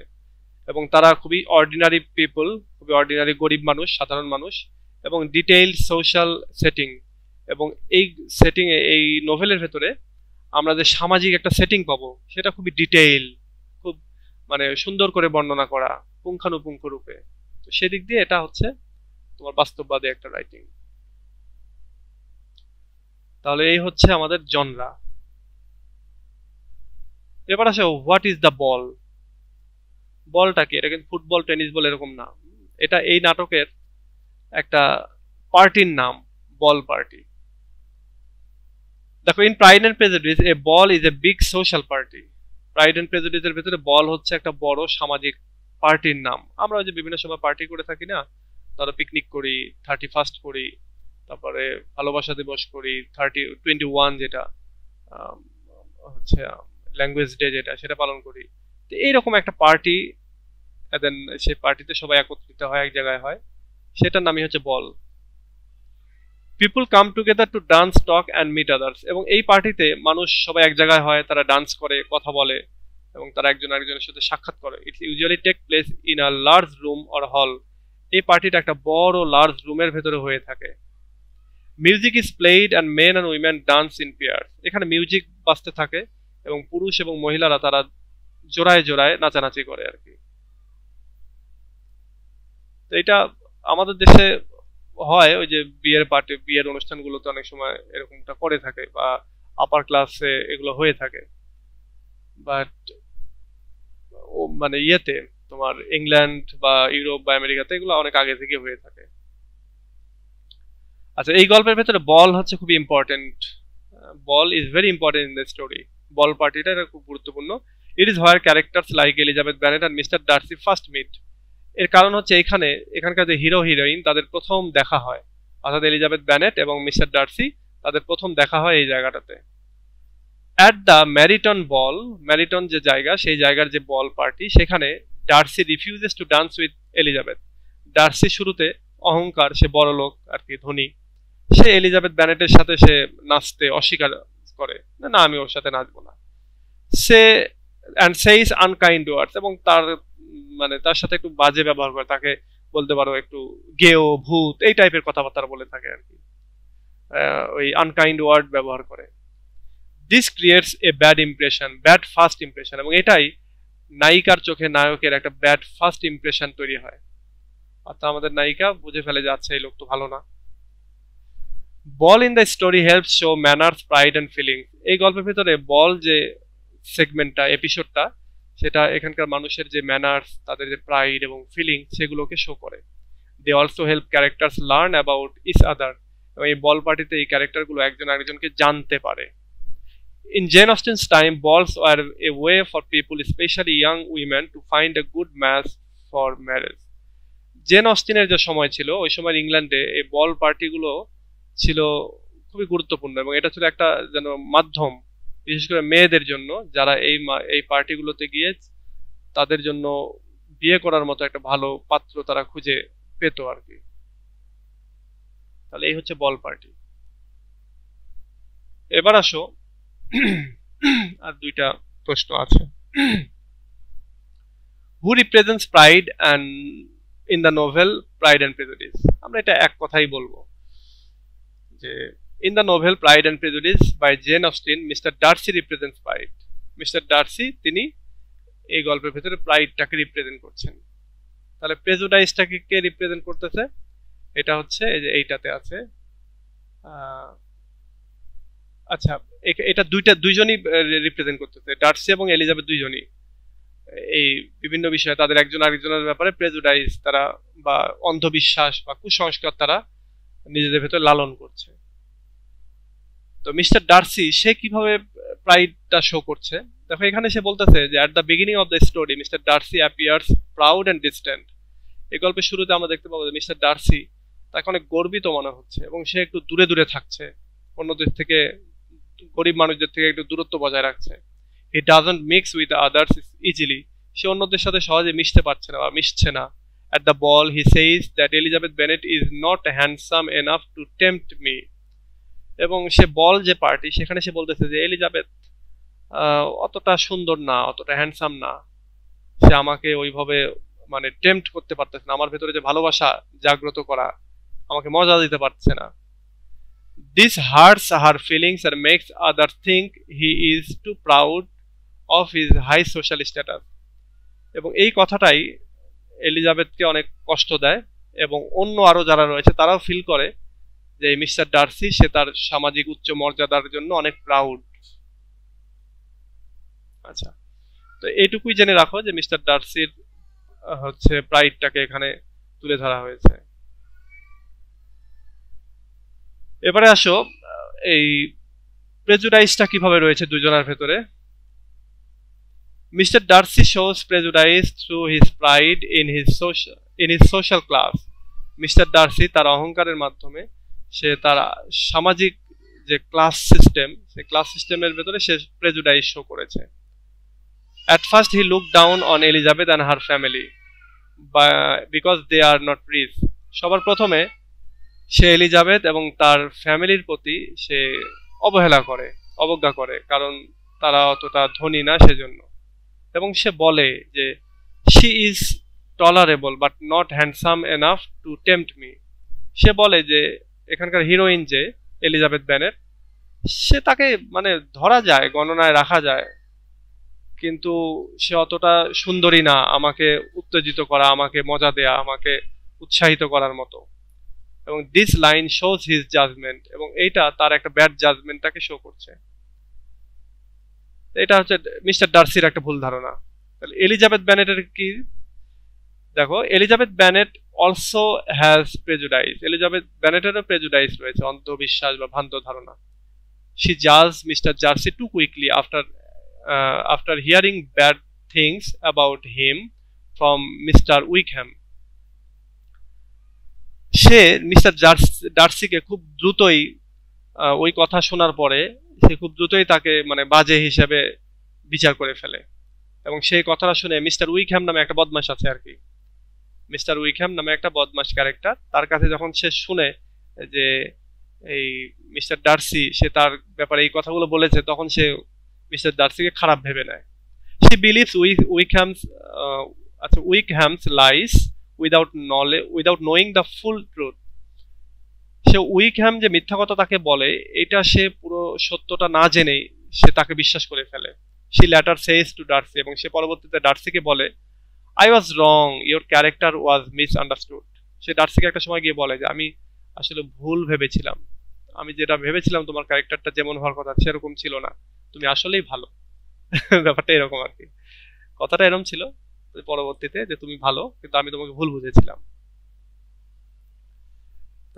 এবং তারা খুবই অর্ডিনারি পিপল, খুবই অর্ডিনারি গরিব মানুষ, সাধারণ মানুষ, এবং ডিটেইলড সোশ্যাল সেটিং। এবং এই সেটিং এ, এই নোভেলের ভেতরে আমরা যে সামাজিক একটা সেটিং পাবো, সেটা খুবই ডিটেইল, খুব মানে সুন্দর করে বর্ণনা করা, পুঙ্খানুপুঙ্খ রূপে। তো সেদিক দিয়ে এটা হচ্ছে তোমার বাস্তববাদী একটা রাইটিং। তাহলে এই হচ্ছে আমাদের জনরা। এবার আসে, হোয়াট ইজ দ্য বল? বলটা কি? এটা কিন্তু ফুটবল, টেনিস বল এরকম না। এটা এই নাটকের একটা পার্টির নাম, বল পার্টি। দেখো, in pride and prejudice A ball is a big social party. Pride and prejudice এর ভিতরে বল হচ্ছে একটা বড় সামাজিক পার্টির নাম। আমরা যে বিভিন্ন সময় পার্টি করে থাকি না, ধরো পিকনিক করি, 31st করি, তারপরে ভালোবাসা দিবস করি, 21 যেটা হচ্ছে ল্যাঙ্গুয়েজ ডে যেটা, সেটা পালন করি। তো এইরকম একটা পার্টি, দেন সেই পার্টিতে সবাই একত্রিত হয়, এক জায়গায় হয়, সেটার নামই হচ্ছে ball. People come together to dance, talk and meet others. এবং এই পার্টিতে মানুষ সবাই এক জায়গায় হয়, তারা ডান্স করে, কথা বলে এবং তারা একজন আরেকজনের সাথে সাক্ষাৎ করে। It's usually take place in a large room or hall. এই পার্টিটা একটা বড় লার্জ রুমের ভেতরে হয়ে থাকে। Music is played and men and women dance in pairs. এখানে মিউজিক বাজতে থাকে এবং পুরুষ এবং মহিলারা তারা জোড়ায় জোড়ায় নাচানাচি করে আর কি। তো এটা আমাদের দেশে হয়, ওই যে বিয়ের পার্টি, বিয়ের অনুষ্ঠানগুলোতে অনেক সময় এরকমটা করে থাকে, বা আপার ক্লাসে এগুলো হয়ে থাকে। বাট মানে ইয়েতে তোমার ইংল্যান্ড বা ইউরোপ বা আমেরিকাতে এগুলো অনেক আগে থেকে হয়ে থাকে। আচ্ছা, এই গল্পের ভেতরে বল হচ্ছে খুবই important. Ball is very important in the story. Ball পার্টিটা এটা খুব গুরুত্বপূর্ণ। It is where characters like Elizabeth Bennet and mister Darcy first meet. এর কারণ হচ্ছে এখানকার যে হিরো হিরোইন তাদের প্রথম দেখা হয়, অর্থাৎ এলিজাবেথ বেনেট এবং মিস্টার ডার্সি তাদের প্রথম দেখা হয় এই জায়গাটাতে। অ্যাট দ্য ম্যারিটন বল, ম্যারিটন যে জায়গা, সেই জায়গার যে বল পার্টি, সেখানে Darcy refuses to dance with Elizabeth. Darcy শুরুতে অহংকার, সে বড় লোক আর কি, ধনী, সে এলিজাবেথ বেনেটের সাথে সে নাচতে অস্বীকার করে, না আমি ওর সাথে নাচবো না। সে অ্যান্ড সেইস আনকাইন্ড ওয়ার্ডস, এবং তার মানে তার সাথে একটু বাজে ব্যবহার করে, তাকে বলতে পারো একটু গেও, ভূত, এই টাইপের কথাবার্তা বলে থাকে আর কি, ওই আনকাইন্ড ওয়ার্ড ব্যবহার করে। This creates a bad impression, bad first impression, এবং এটাই নায়িকার চোখে নায়কের একটা ব্যাড ফার্স্ট ইমপ্রেশন তৈরি হয়। অর্থাৎ আমাদের নায়িকা বুঝে ফেলে যাচ্ছে এই লোক তো ভালো না। বল in the story helps show manners, pride and feelings. এই গল্পের ভিতরে বল যে সেগমেন্টটা, এপিসোডটা, সেটা এখানকার মানুষের যে ম্যানার্স, তাদের যে প্রাইড এবং ফিলিং, সেগুলোকে শো করে। They also help characters learn about each other, এবং এই বল পার্টিতে এই ক্যারেক্টারগুলো একজন আরেকজনকে জানতে পারে। In Jane Austen's time, balls were a way for people, especially young women, to find a good match for marriage. Jane অস্টিনের যে সময় ছিল, ওই সময় ইংল্যান্ডে এই বল পার্টিগুলো ছিল খুবই গুরুত্বপূর্ণ, এবং এটা ছিল একটা যেন মাধ্যম, বিশেষ করে মেয়েদের জন্য, যারা এই পার্টিগুলোতে গিয়ে তাদের জন্য বিয়ে করার মতো একটা ভালো পাত্র তারা খুঁজে পেত আর কি। তাহলে এই হচ্ছে বল পার্টি। এবার আসো, আর দুইটা প্রশ্ন আছে। Who represents pride and in the novel Pride and Prejudice? আমরা এটা এক কথাই বলবো যে in the novel Pride and Prejudice by Jane Austen, mister Darcy represents pride. Mister Darcy তিনি এই গল্পের ভেতরে প্রাইডটাকে রিপ্রেজেন্ট করছেন। তাহলে প্রেজুডাইসটাকে কে রিপ্রেজেন্ট করতেছে? এটা হচ্ছে এই যে এইটাতে আছে। আচ্ছা, এটা দুইজনই রিপ্রেজেন্ট করতেছে, ডার্সি এবং এলিজাবেথ দুইজনই এই বিভিন্ন বিষয়ে তাদের একজন আরেকজনের ব্যাপারে প্রেজুডাইস তারা বা অন্ধবিশ্বাস বা কুসংস্কার তারা নিজেদের ভেতর লালন করছে। তো মিস্টার ডার্সি সে কিভাবে প্রাইডটা শো করছে? দেখো এখানে সে বলতেছে যে at the beginning of the story mister Darcy appears proud and distant. এই গল্পের শুরুতে আমরা দেখতে পাবো যে মিস্টার ডার্সি তাকে অনেক গর্বিত মনে হচ্ছে, এবং সে একটু দূরে দূরে থাকছে, অন্যদের থেকে, গরিব মানুষদের থেকে একটু দূরত্ব বজায় রাখছে। He doesn't mix with others easily, সে অন্যদের সাথে সহজে মিশতে পারছে না বা মিশছে না। At the ball he says that Elizabeth Bennet is not handsome enough to tempt me. এবং সে বল যে পার্টি, সেখানে সে বলতেছে যে এলিজাবেথ অতটা সুন্দর না, অতটা হ্যান্ডসাম না, সে আমাকে ওইভাবে মানে টেম্পট করতে পারতেছে না, আমার ভেতরে যে ভালোবাসা জাগ্রত করা, আমাকে মজা দিতে পারছে না। This hurts her feelings and makes others think he is too proud of his high social status. এবং এই কথাটাই এলিজাবেথকে অনেক কষ্ট দেয়, এবং অন্য আরো যারা রয়েছে তারাও ফিল করে যে মিস্টার ডার্সি সে তার সামাজিক উচ্চ মর্যাদার জন্য অনেক প্রাউড। আচ্ছা, তো এইটুকুই জেনে রাখো যে মিস্টার ডার্সির হচ্ছে প্রাইডটাকে এখানে তুলে ধরা হয়েছে। এবারে আসো এই প্রেজুডাইসটা কিভাবে রয়েছে দুজনের ভেতরে। Mister Darcy shows prejudice through his pride in his social class. Mister Darcy তার অহংকারের মাধ্যমে সে তার সামাজিক যে ক্লাস সিস্টেম, সেই ক্লাস সিস্টেমের ভেতরে সে প্রেজুডাইস শো করেছে। At first he looked down on Elizabeth and her family because they are not rich. সবার প্রথমে সে এলিজাবেথ এবং তার ফ্যামিলির প্রতি সে অবজ্ঞা করে, কারণ তারা অতটা ধনী না সেজন্য। এবং সে বলে যে she is tolerable but not handsome enough to tempt me. সে বলে যে এখানকার হিরোইন যে এলিজাবেথ ব্যানেট, সে তাকে মানে ধরা যায়, গণনায় রাখা যায়, কিন্তু সে অতটা সুন্দরী না আমাকে উত্তেজিত করা, আমাকে মজা দেয়া, আমাকে উৎসাহিত করার মতো। এবং this line shows his judgement, এবং এইটা তার একটা ব্যাড জাজমেন্টটাকে শো করছে। এটা হচ্ছে মিস্টার ডার্সির একটা ভুল ধারণা। তাহলে এলিজাবেথ ব্যানেটের কি? দেখো, Elizabeth Bennet also has prejudice. Elizabeth ব্যানেটেরও প্রেজুডাইস রয়েছে, অন্ধবিশ্বাস বা ভ্রান্ত ধারণা। She judged Mr. Darcy too quickly after hearing bad things about him from Mr. Wickham. সে মিস্টার ডার্সিকে খুব দ্রুতই ওই কথা শোনার পরে সে খুব দ্রুতই তাকে মানে বাজে হিসেবে বিচার করে ফেলে। এবং সেই কথাটা শুনে মিস্টার উইকহ্যাম নামে একটা বদমাশ আছে আর কি, মিস্টার উইকহ্যাম নামে একটা বদমাশ ক্যারেক্টার, তার কাছে যখন সে শুনে যে এই মিস্টার ডার্সি সে তার ব্যাপারে এই কথাগুলো বলেছে, তখন সে মিস্টার ডার্সিকে খারাপ ভেবে নেয়। She believes Wickham's lies without knowing the full truth. Say Wickham যে মিথ্যা কথা তাকে বলে, এটা সে পুরো সত্যটা না জেনেই সে তাকে বিশ্বাস করে ফেলে। She later says to Darcy, এবং সে পরবর্তীতে ডার্সিকে বলে, I was wrong, your character was misunderstood. সে ডার্সিকে একটা সময় গিয়ে বলে যে আমি আসলে ভুল ভেবেছিলাম, আমি যেটা ভেবেছিলাম তোমার ক্যারেক্টারটা যেমন হওয়ার কথা সেরকম ছিল না, তুমি আসলেই ভালো। ব্যাপারটা এরকম আর কি, কথাটা এরকম ছিল পরবর্তীতে যে তুমি ভালো, কিন্তু আমি তোমাকে ভুল বুঝেছিলাম।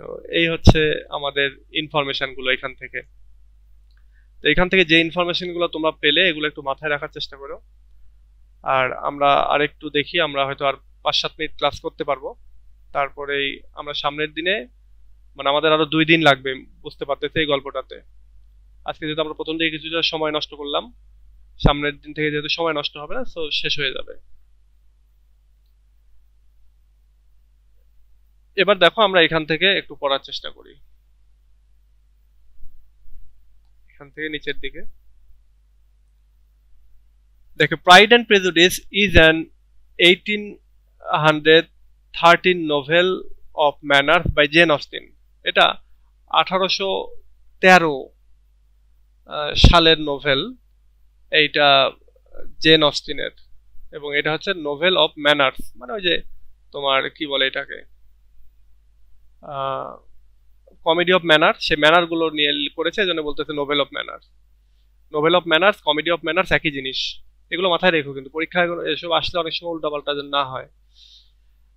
তো এই হচ্ছে আমাদের ইনফরমেশন গুলো এখান থেকে। তো এখান থেকে যে ইনফরমেশন গুলো তোমরা পেলে এগুলো একটু মাথায় রাখার চেষ্টা করো। আর আমরা আরেকটু দেখি, আমরা হয়তো আর 5-7 মিনিট ক্লাস করতে পারবো, তারপরেই আমরা সামনের দিনে মানে আমাদের আরো 2 দিন লাগবে বুঝতে পারতেছে এই গল্পটাতে। আজকে যেহেতু আমরা প্রথম দিকে কিছুটা সময় নষ্ট করলাম, সামনের দিন থেকে যেহেতু সময় নষ্ট হবে না, তো শেষ হয়ে যাবে। এবার দেখো আমরা এখান থেকে একটু পড়ার চেষ্টা করি, এখান থেকে নিচের দিকে দেখো, pride and prejudice is an 1813 novel of manners by Jane Austen. এটা 1813 সালের নোভেল, এইটা জেন অস্টিনের, এবং এটা হচ্ছে নোভেল অফ ম্যানার্স, মানে ওই যে তোমার কি বলে এটাকে comedy of manners, say manner গুলো নিয়ে করেছে, এই জন্য বলতেছে novel of manners. Novel of manners, comedy of manners একই জিনিস, এগুলো মাথায় রেখো, কিন্তু পরীক্ষায় এসব আসলে অনেক সময় উল্টাপাল্টা যেন না হয়।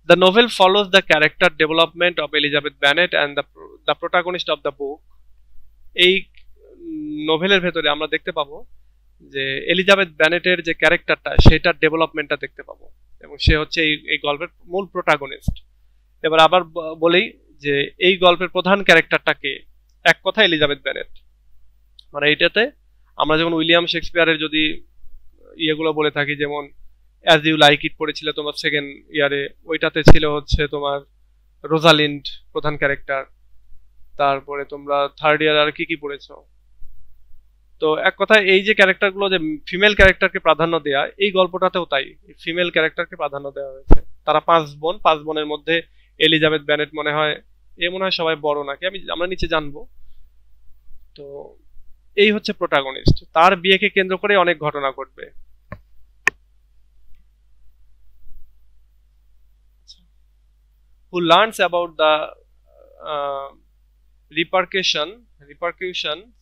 The novel follows the character development of Elizabeth Bennet and the protagonist of the book. এই নোভেলের ভেতরে আমরা দেখতে পাবো যে এলিজাবেথ ব্যানেটের যে ক্যারেক্টারটা সেটার ডেভেলপমেন্টটা দেখতে পাবো, এবং সে হচ্ছে এই গল্পের মূল প্রোটাগনিস্ট। এবার আবার বলি যে এই গল্পের প্রধান ক্যারেক্টারটাকে এক কথা এলিজাবেথ ব্যানেট, মানে এইটাতে আমরা যেমন উইলিয়াম শেক্সপিয়ারের যদি ইয়েগুলো বলে থাকি, যেমন অ্যাজ ইউ লাইক ইট পড়েছিল তোমার সেকেন্ড ইয়ারে, ওইটাতে ছিল হচ্ছে তোমার রোজালিন্ড প্রধান ক্যারেক্টার। তারপরে তোমরা থার্ড ইয়ার আর কি কি পড়েছো। তো এক কথা এই যে ক্যারেক্টারগুলো যে ফিমেল ক্যারেক্টারকে প্রাধান্য দেয়া, এই গল্পটাতেও তাই ফিমেল ক্যারেক্টারকে প্রাধান্য দেওয়া হয়েছে। তারা 5 বোনের মধ্যে এলিজাবেথ ব্যানেট মনে হয় সবাই বড় নাকি, আমরা নিচে জানবো। তো এই হচ্ছে প্রোটাগনিস্ট, তার বিয়েকে কেন্দ্র করে অনেক ঘটনা ঘটবে। Who learns about the repercussions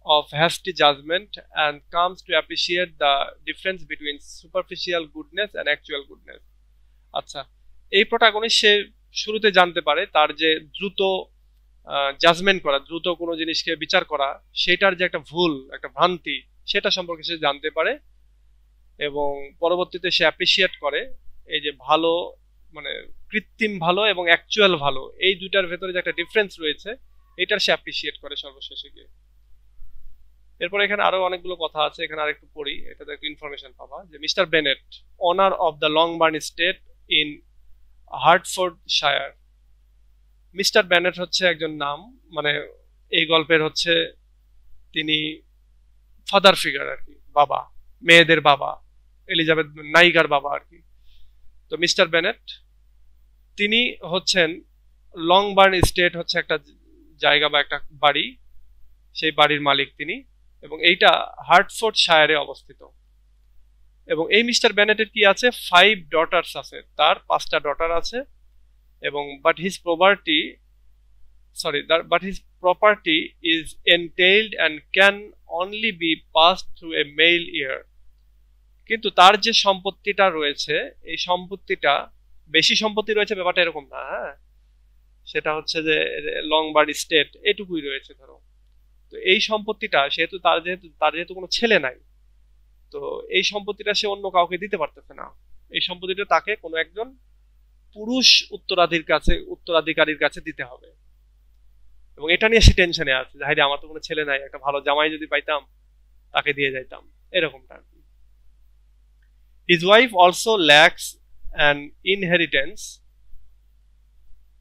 of hasty judgment and comes to appreciate the difference between superficial goodness and actual goodness. আচ্ছা, এই প্রোটাগনিস্ট সে শুরুতে জানতে পারে তার যে দ্রুত জাজমেন্ট করা, দ্রুত কোনো জিনিসকে বিচার করা, সেটার যে একটা ভুল, একটা ভ্রান্তি, সেটা সম্পর্কে সে জানতে পারে, এবং পরবর্তীতে সে অ্যাপ্রিসিয়েট করে এই যে ভালো, মানে কৃত্রিম ভালো এবং অ্যাকচুয়াল ভালো, এই দুইটার ভেতরে যে একটা ডিফারেন্স রয়েছে, এটার সে অ্যাপ্রিসিয়েট করে সর্বশেষে গিয়ে। এরপর এখানে আরো অনেকগুলো কথা আছে, এখানে আরেকটু পড়ি, এটাতে একটু ইনফরমেশন পাবা যে mister Bennet, owner of the Longbourn estate in Hertfordshire, mister Bennet হচ্ছে একজন নাম, মানে এই গল্পের হচ্ছে তিনি ফাদার ফিগার আর কি, বাবা, মেয়েদের বাবা, এলিজাবেথ নায়িকার বাবা আর কি। তো মিস্টার বেনেট তিনি হচ্ছেন লংবার্ন স্টেট হচ্ছে একটা জায়গা বা একটা বাড়ি, সেই বাড়ির মালিক তিনি, এবং এইটা হার্টফোর্ড শায়ারে অবস্থিত। এবং এই মিস্টার বেনেটের কি আছে, 5 ডটার্স আছে, তার 5টা ডটার আছে। এবং but his property is entailed and can only be passed through a male heir. কিন্তু তার যে সম্পত্তিটা রয়েছে, এই সম্পত্তিটা, বেশি সম্পত্তি রয়েছে ব্যাপারটা এরকম না, হ্যাঁ, সেটা হচ্ছে যে লংবার্ন স্টেট এটুকুই রয়েছে ধরো। তো এই সম্পত্তিটা যেহেতু কোনো ছেলে নাই, তো এই সম্পত্তিটা সে অন্য কাউকে দিতে পারতেছে না। এই সম্পত্তিটা তাকে কোনো একজন পুরুষ উত্তরাধিকারীর কাছে দিতে হবে। এবং এটা নিয়ে সে টেনশনে আছে, যে আমার তো কোনো ছেলে নাই, একটা ভালো জামাই যদি পাইতাম তাকে দিয়ে যাইতাম, এরকমটা। His wife also lacks an inheritance.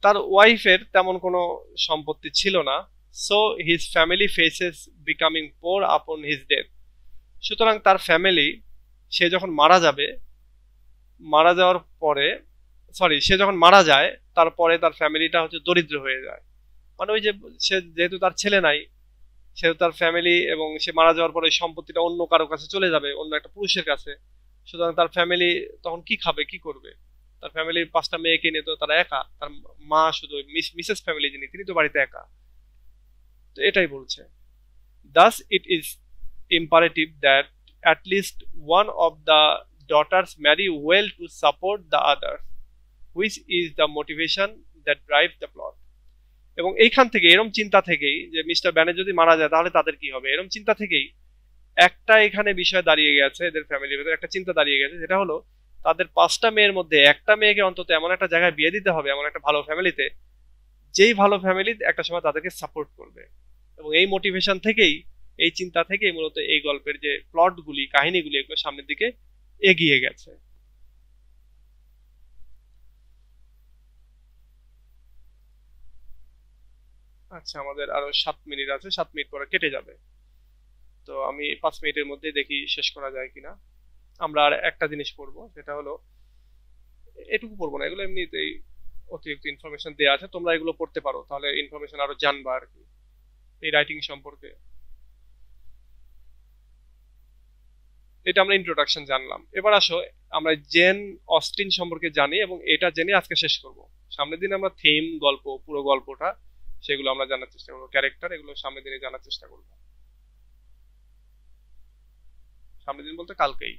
তার ওয়াইফের তেমন কোনো সম্পত্তি ছিল না। So his family faces becoming poor upon his death. সুতরাং তার ফ্যামিলি, সে যখন মারা যায় তারপরে তার ফ্যামিলিটা হচ্ছে দরিদ্র হয়ে যায়। মানে ওই যে সে যেহেতু তার ছেলে নাই, সেহেতু তার ফ্যামিলি, এবং সে মারা যাওয়ার পরে সম্পত্তিটা অন্য কারো কাছে চলে যাবে, অন্য একটা পুরুষের কাছে। সুতরাং তার ফ্যামিলি তখন কি খাবে, কি করবে? তার ফ্যামিলির 5টা মেয়েকে নিয়ে তো তারা একা, তার মা শুধু, মিসেস ফ্যামিলি যিনি, তিনি তো বাড়িতে একা। তো এটাই বলছে, thus it is imperative that at least one of the daughters marry well to support the other, which is the motivation that drives the plot. এবং এইখান থেকে, এরম চিন্তা থেকেই, যে মিস্টার ব্যানেট যদি মারা যায় তাহলে তাদের কি হবে, এরম চিন্তা থেকেই একটা এখানে বিষয় দাঁড়িয়ে গেছে, এদের ফ্যামিলির ভেতরে একটা চিন্তা দাঁড়িয়ে গেছে, যেটা হলো তাদের 5টা মেয়ের মধ্যে একটা মেয়েকে অন্তত এমন একটা জায়গায় বিয়ে দিতে হবে, এমন একটা ভালো ফ্যামিলিতে, যেই ভালো ফ্যামিলি একটা সময় তাদেরকে সাপোর্ট করবে। এবং এই মোটিভেশন থেকেই, এই চিন্তা থেকেই মূলত এই গল্পের যে প্লটগুলি, কাহিনীগুলি, এগুলো সামনের দিকে এগিয়ে গেছে। আচ্ছা, আমাদের আরো 7 মিনিট আছে, 7 মিনিট পরে কেটে যাবে। তো আমি 5 মিনিটের মধ্যে দেখি শেষ করা যায় কিনা। আমরা আর একটা জিনিস পড়বো, সেটা হলো, এটুকু পড়বো না, এগুলো এমনিতেই অতিরিক্ত ইনফরমেশন দেওয়া আছে, তোমরা এগুলো পড়তে পারো, তাহলে ইনফরমেশন আরো জানবা আর কি এই রাইটিং সম্পর্কে। এটা আমরা ইন্ট্রোডাকশন জানলাম। এবার আসো আমরা জেন অস্টিন সম্পর্কে জানি, এবং এটা জেনে আজকে শেষ করব। সামনের দিন আমরা থিম, গল্প, পুরো গল্পটা, সেগুলো আমরা জানার চেষ্টা করবো, ক্যারেক্টার, এগুলো সামনের দিনে জানার চেষ্টা করবো। সামনের দিন বলতে কালকেই।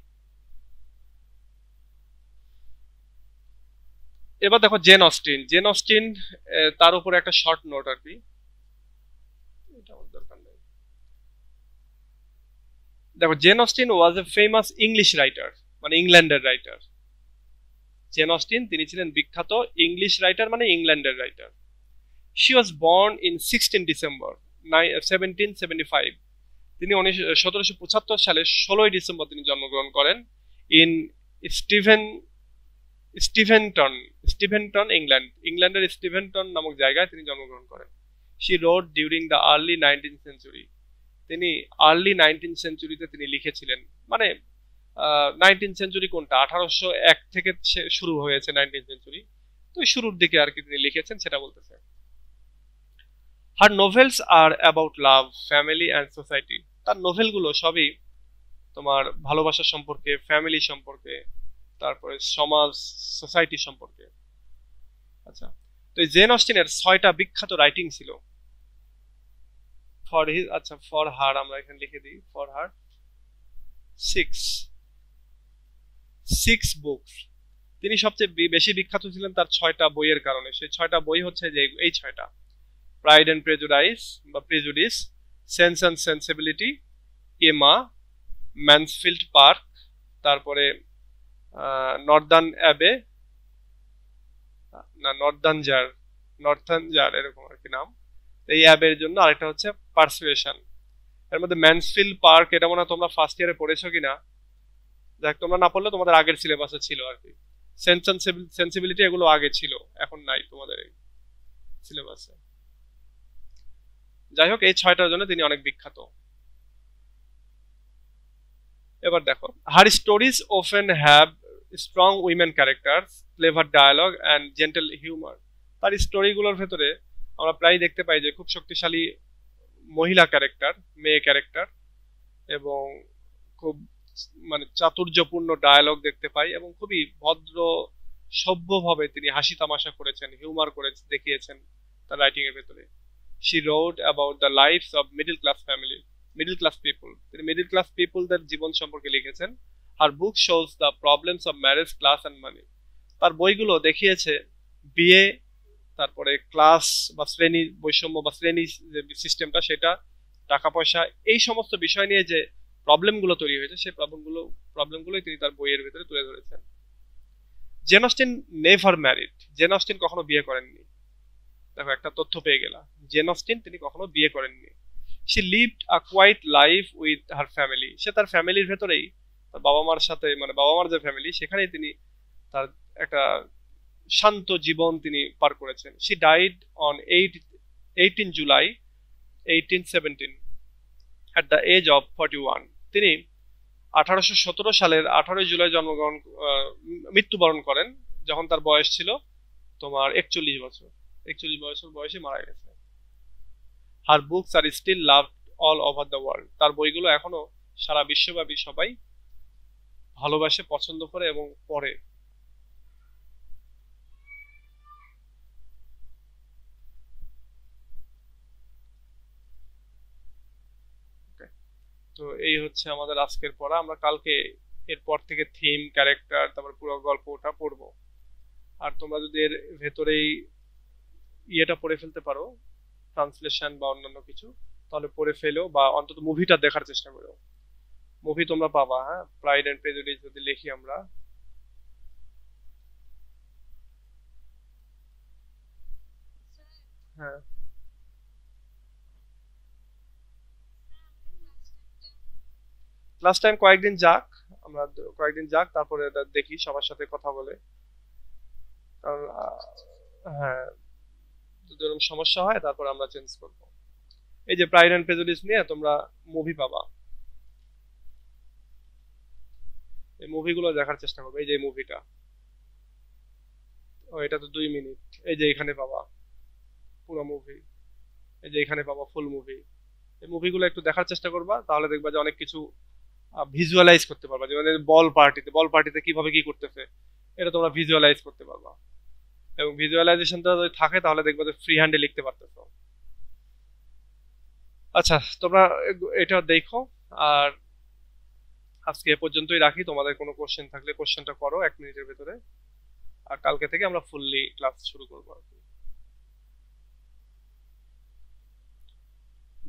এবার দেখো জেন অস্টিন, তার উপরে একটা শর্ট নোট আর কি, এটা আমার দরকার নেই। দেখো, Jane Austen was a famous English writer, মানে ইংল্যান্ডের রাইটার। জেন অস্টিন তিনি ছিলেন বিখ্যাত ইংলিশ রাইটার, মানে ইংল্যান্ডের writer. She was born in 16 December 1775। তিনি 1775 সালে 16 ডিসেম্বর তিনি জন্মগ্রহণ করেন ইন স্টিভেনটন, ইংল্যান্ডের স্টিভেনটন নামক জায়গায় তিনি জন্মগ্রহণ করেন। She road during the early 19th century. তিনি আর্লি 19th সেঞ্চুরিতে তিনি লিখেছিলেন, মানে 19th সেঞ্চুরি কোনটা, 1801 থেকে শুরু হয়েছে 19th সেঞ্চুরি, তো শুরুর দিকে আর কি তিনি লিখেছেন, সেটা বলতেছে। Her novels are about love, family and society. তার নোভেলগুলো সবই তোমার ভালোবাসা সম্পর্কে, ফ্যামিলি সম্পর্কে, তারপরে সমাজ, সোসাইটি সম্পর্কে। আচ্ছা, তো এই জেন অস্টিনের 6টা বিখ্যাত রাইটিং ছিল। ফর হার আমরা এখানে লিখে দিই, ফর হার 6 বুকস। তিনি সবচেয়ে বেশি বিখ্যাত ছিলেন তার 6টা বইয়ের কারণে। সেই 6টা বই হচ্ছে যে এই 6টা: Pride and Prejudice, Sense and Sensibility, Emma, Mansfield Park, তারপরে নর্দার্ন অ্যাবে, না নর্থার্ন জার এরকম আর কি নাম। এই অ্যাবের জন্য আরেকটা হচ্ছে পারসুয়েশন। এর মধ্যে ম্যানসফিল্ড পার্ক, এটা মনে হয় তোমরা ফার্স্ট ইয়ারে পড়েছো কিনা, দেখ তোমরা না পড়লে তোমাদের আগের সিলেবাসে ছিল আর কি। সেন্স অ্যান্ড সেন্সিবিলিটি এগুলো আগে ছিল, এখন নাই তোমাদের। সিলেবাসে। যাই হোক, এই 6টার জন্য তিনি অনেক বিখ্যাত। এবার দেখো, her stories often have strong women characters, clever dialogue and gentle humour. তার স্টোরিগুলোর ভেতরে আমরা প্রায় দেখতে পাই যে খুব শক্তিশালী মহিলা ক্যারেক্টার, মেয়ে ক্যারেক্টার, এবং খুব মানে চাতুর্যপূর্ণ ডায়ালগ দেখতে পাই, এবং খুবই ভদ্র সভ্যভাবে তিনি হাসি তামাশা করেছেন, হিউমার করে দেখিয়েছেন তার রাইটিং এর ভেতরে। She wrote about the lifes of middle class people. তিনি মিডল ক্লাস পিপলদের জীবন সম্পর্কে লিখেছেন। আর book shows the problems of marriage, class and money. তার বইগুলো দেখিয়েছে বিয়ে, তারপরে ক্লাস বা শ্রেণী বৈষম্য বা শ্রেণী যে সিস্টেমটা সেটা, টাকা পয়সা, এই সমস্ত বিষয় নিয়ে যে প্রবলেমগুলো তৈরি হয়েছে সেই প্রবলেমগুলোই তিনি তার বইয়ের ভেতরে তুলে ধরেছেন। Jane Austen never married. Jane Austen কখনো বিয়ে করেননি। দেখো, একটা তথ্য পেয়ে গেলাম, জেন অস্টিন তিনি কখনো বিয়ে করেননি। She lived a quiet life with her family. সে তার ফ্যামিলির ভেতরেই, তার বাবা মার সাথে, মানে বাবা মার যে ফ্যামিলি, সেখানেই তিনি তার একটা শান্ত জীবন তিনি পার করেছেন। She died on 18 July 1817 at the age of 41। তিনি 1817 সালের 18 জুলাই মৃত্যুবরণ করেন, যখন তার বয়স ছিল তোমার 41 বছর। 41 বছর বয়সে মারা গেছে। Her books are still loved all over the world. তার বইগুলো এখনো সারা বিশ্বব্যাপী সবাই ভালোবাসে, পছন্দ করে এবং পড়ে। তো এই হচ্ছে আমাদের আজকের পড়া। আমরা কালকে এরপর থেকে থিম, ক্যারেক্টার, তারপর পুরো গল্পটা পড়বো। আর তোমরা যদি এর ভেতরেই ইয়েটা পড়ে ফেলতে পারো, ট্রান্সলেশন বা অন্যান্য কিছু, তাহলে পড়ে ফেলো, বা অন্তত মুভিটা দেখার চেষ্টা করো। মুভি তোমরা পাবা, হ্যাঁ, প্রাইড এন্ড প্রেজুডিস যদি লিখি আমরা। হ্যাঁ, লাস্ট টাইম কয়েকদিন যাক, আমরা কয়েকদিন যাক, তারপরে এটা দেখি সবার সাথে কথা বলে। কারণ হ্যাঁ, যদি এরকম সমস্যা হয় তারপর আমরা চেঞ্জ করব। এই যে প্রাইড এন্ড প্রেজুডিস নিয়ে তোমরা মুভি পাবা, এই মুভিগুলো দেখার চেষ্টা করবে। এই যে মুভিটা, ও এটা তো 2 মিনিট। এই যে এখানে পাবা পুরো মুভি, এই যে এখানে পাবা ফুল মুভি। এই মুভিগুলো একটু দেখার চেষ্টা করবা, তাহলে দেখবা যে অনেক কিছু ভিজুয়ালাইজ করতে পারবা। যেমন বল পার্টিতে কিভাবে কি করতেছে, এটা তোমরা ভিজুয়ালাইজ করতে পারবা। এবং ভিজুয়ালাইজেশনটা যদি থাকে তাহলে দেখবা যে ফ্রি হ্যান্ডে লিখতে পারতেছো। আচ্ছা, তোমরা এটা দেখো। আর আজকে এ পর্যন্তই রাখি। তোমাদের কোনো কোশ্চেন থাকলে কোশ্চেনটা করো 1 মিনিটের ভেতরে। আর কালকে থেকে আমরা ফুললি ক্লাস শুরু করবো আর কি।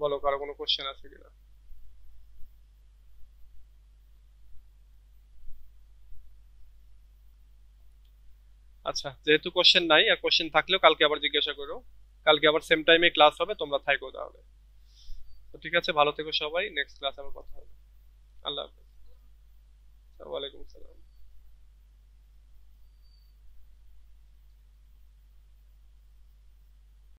বলো, কারো কোনো কোশ্চেন আছে কিনা? আচ্ছা, যেহেতু কোশ্চেন নাই, আর কোশ্চেন থাকলেও কালকে আবার জিজ্ঞাসা করো। কালকে আবার সেম টাইমে ক্লাস হবে, তোমরা থাইকো তাহলে। তো ঠিক আছে, ভালো থেকো সবাই। নেক্সট ক্লাস আবার কথা হবে। আল্লাহ হাফেজ। ওয়ালাইকুম আসসালাম।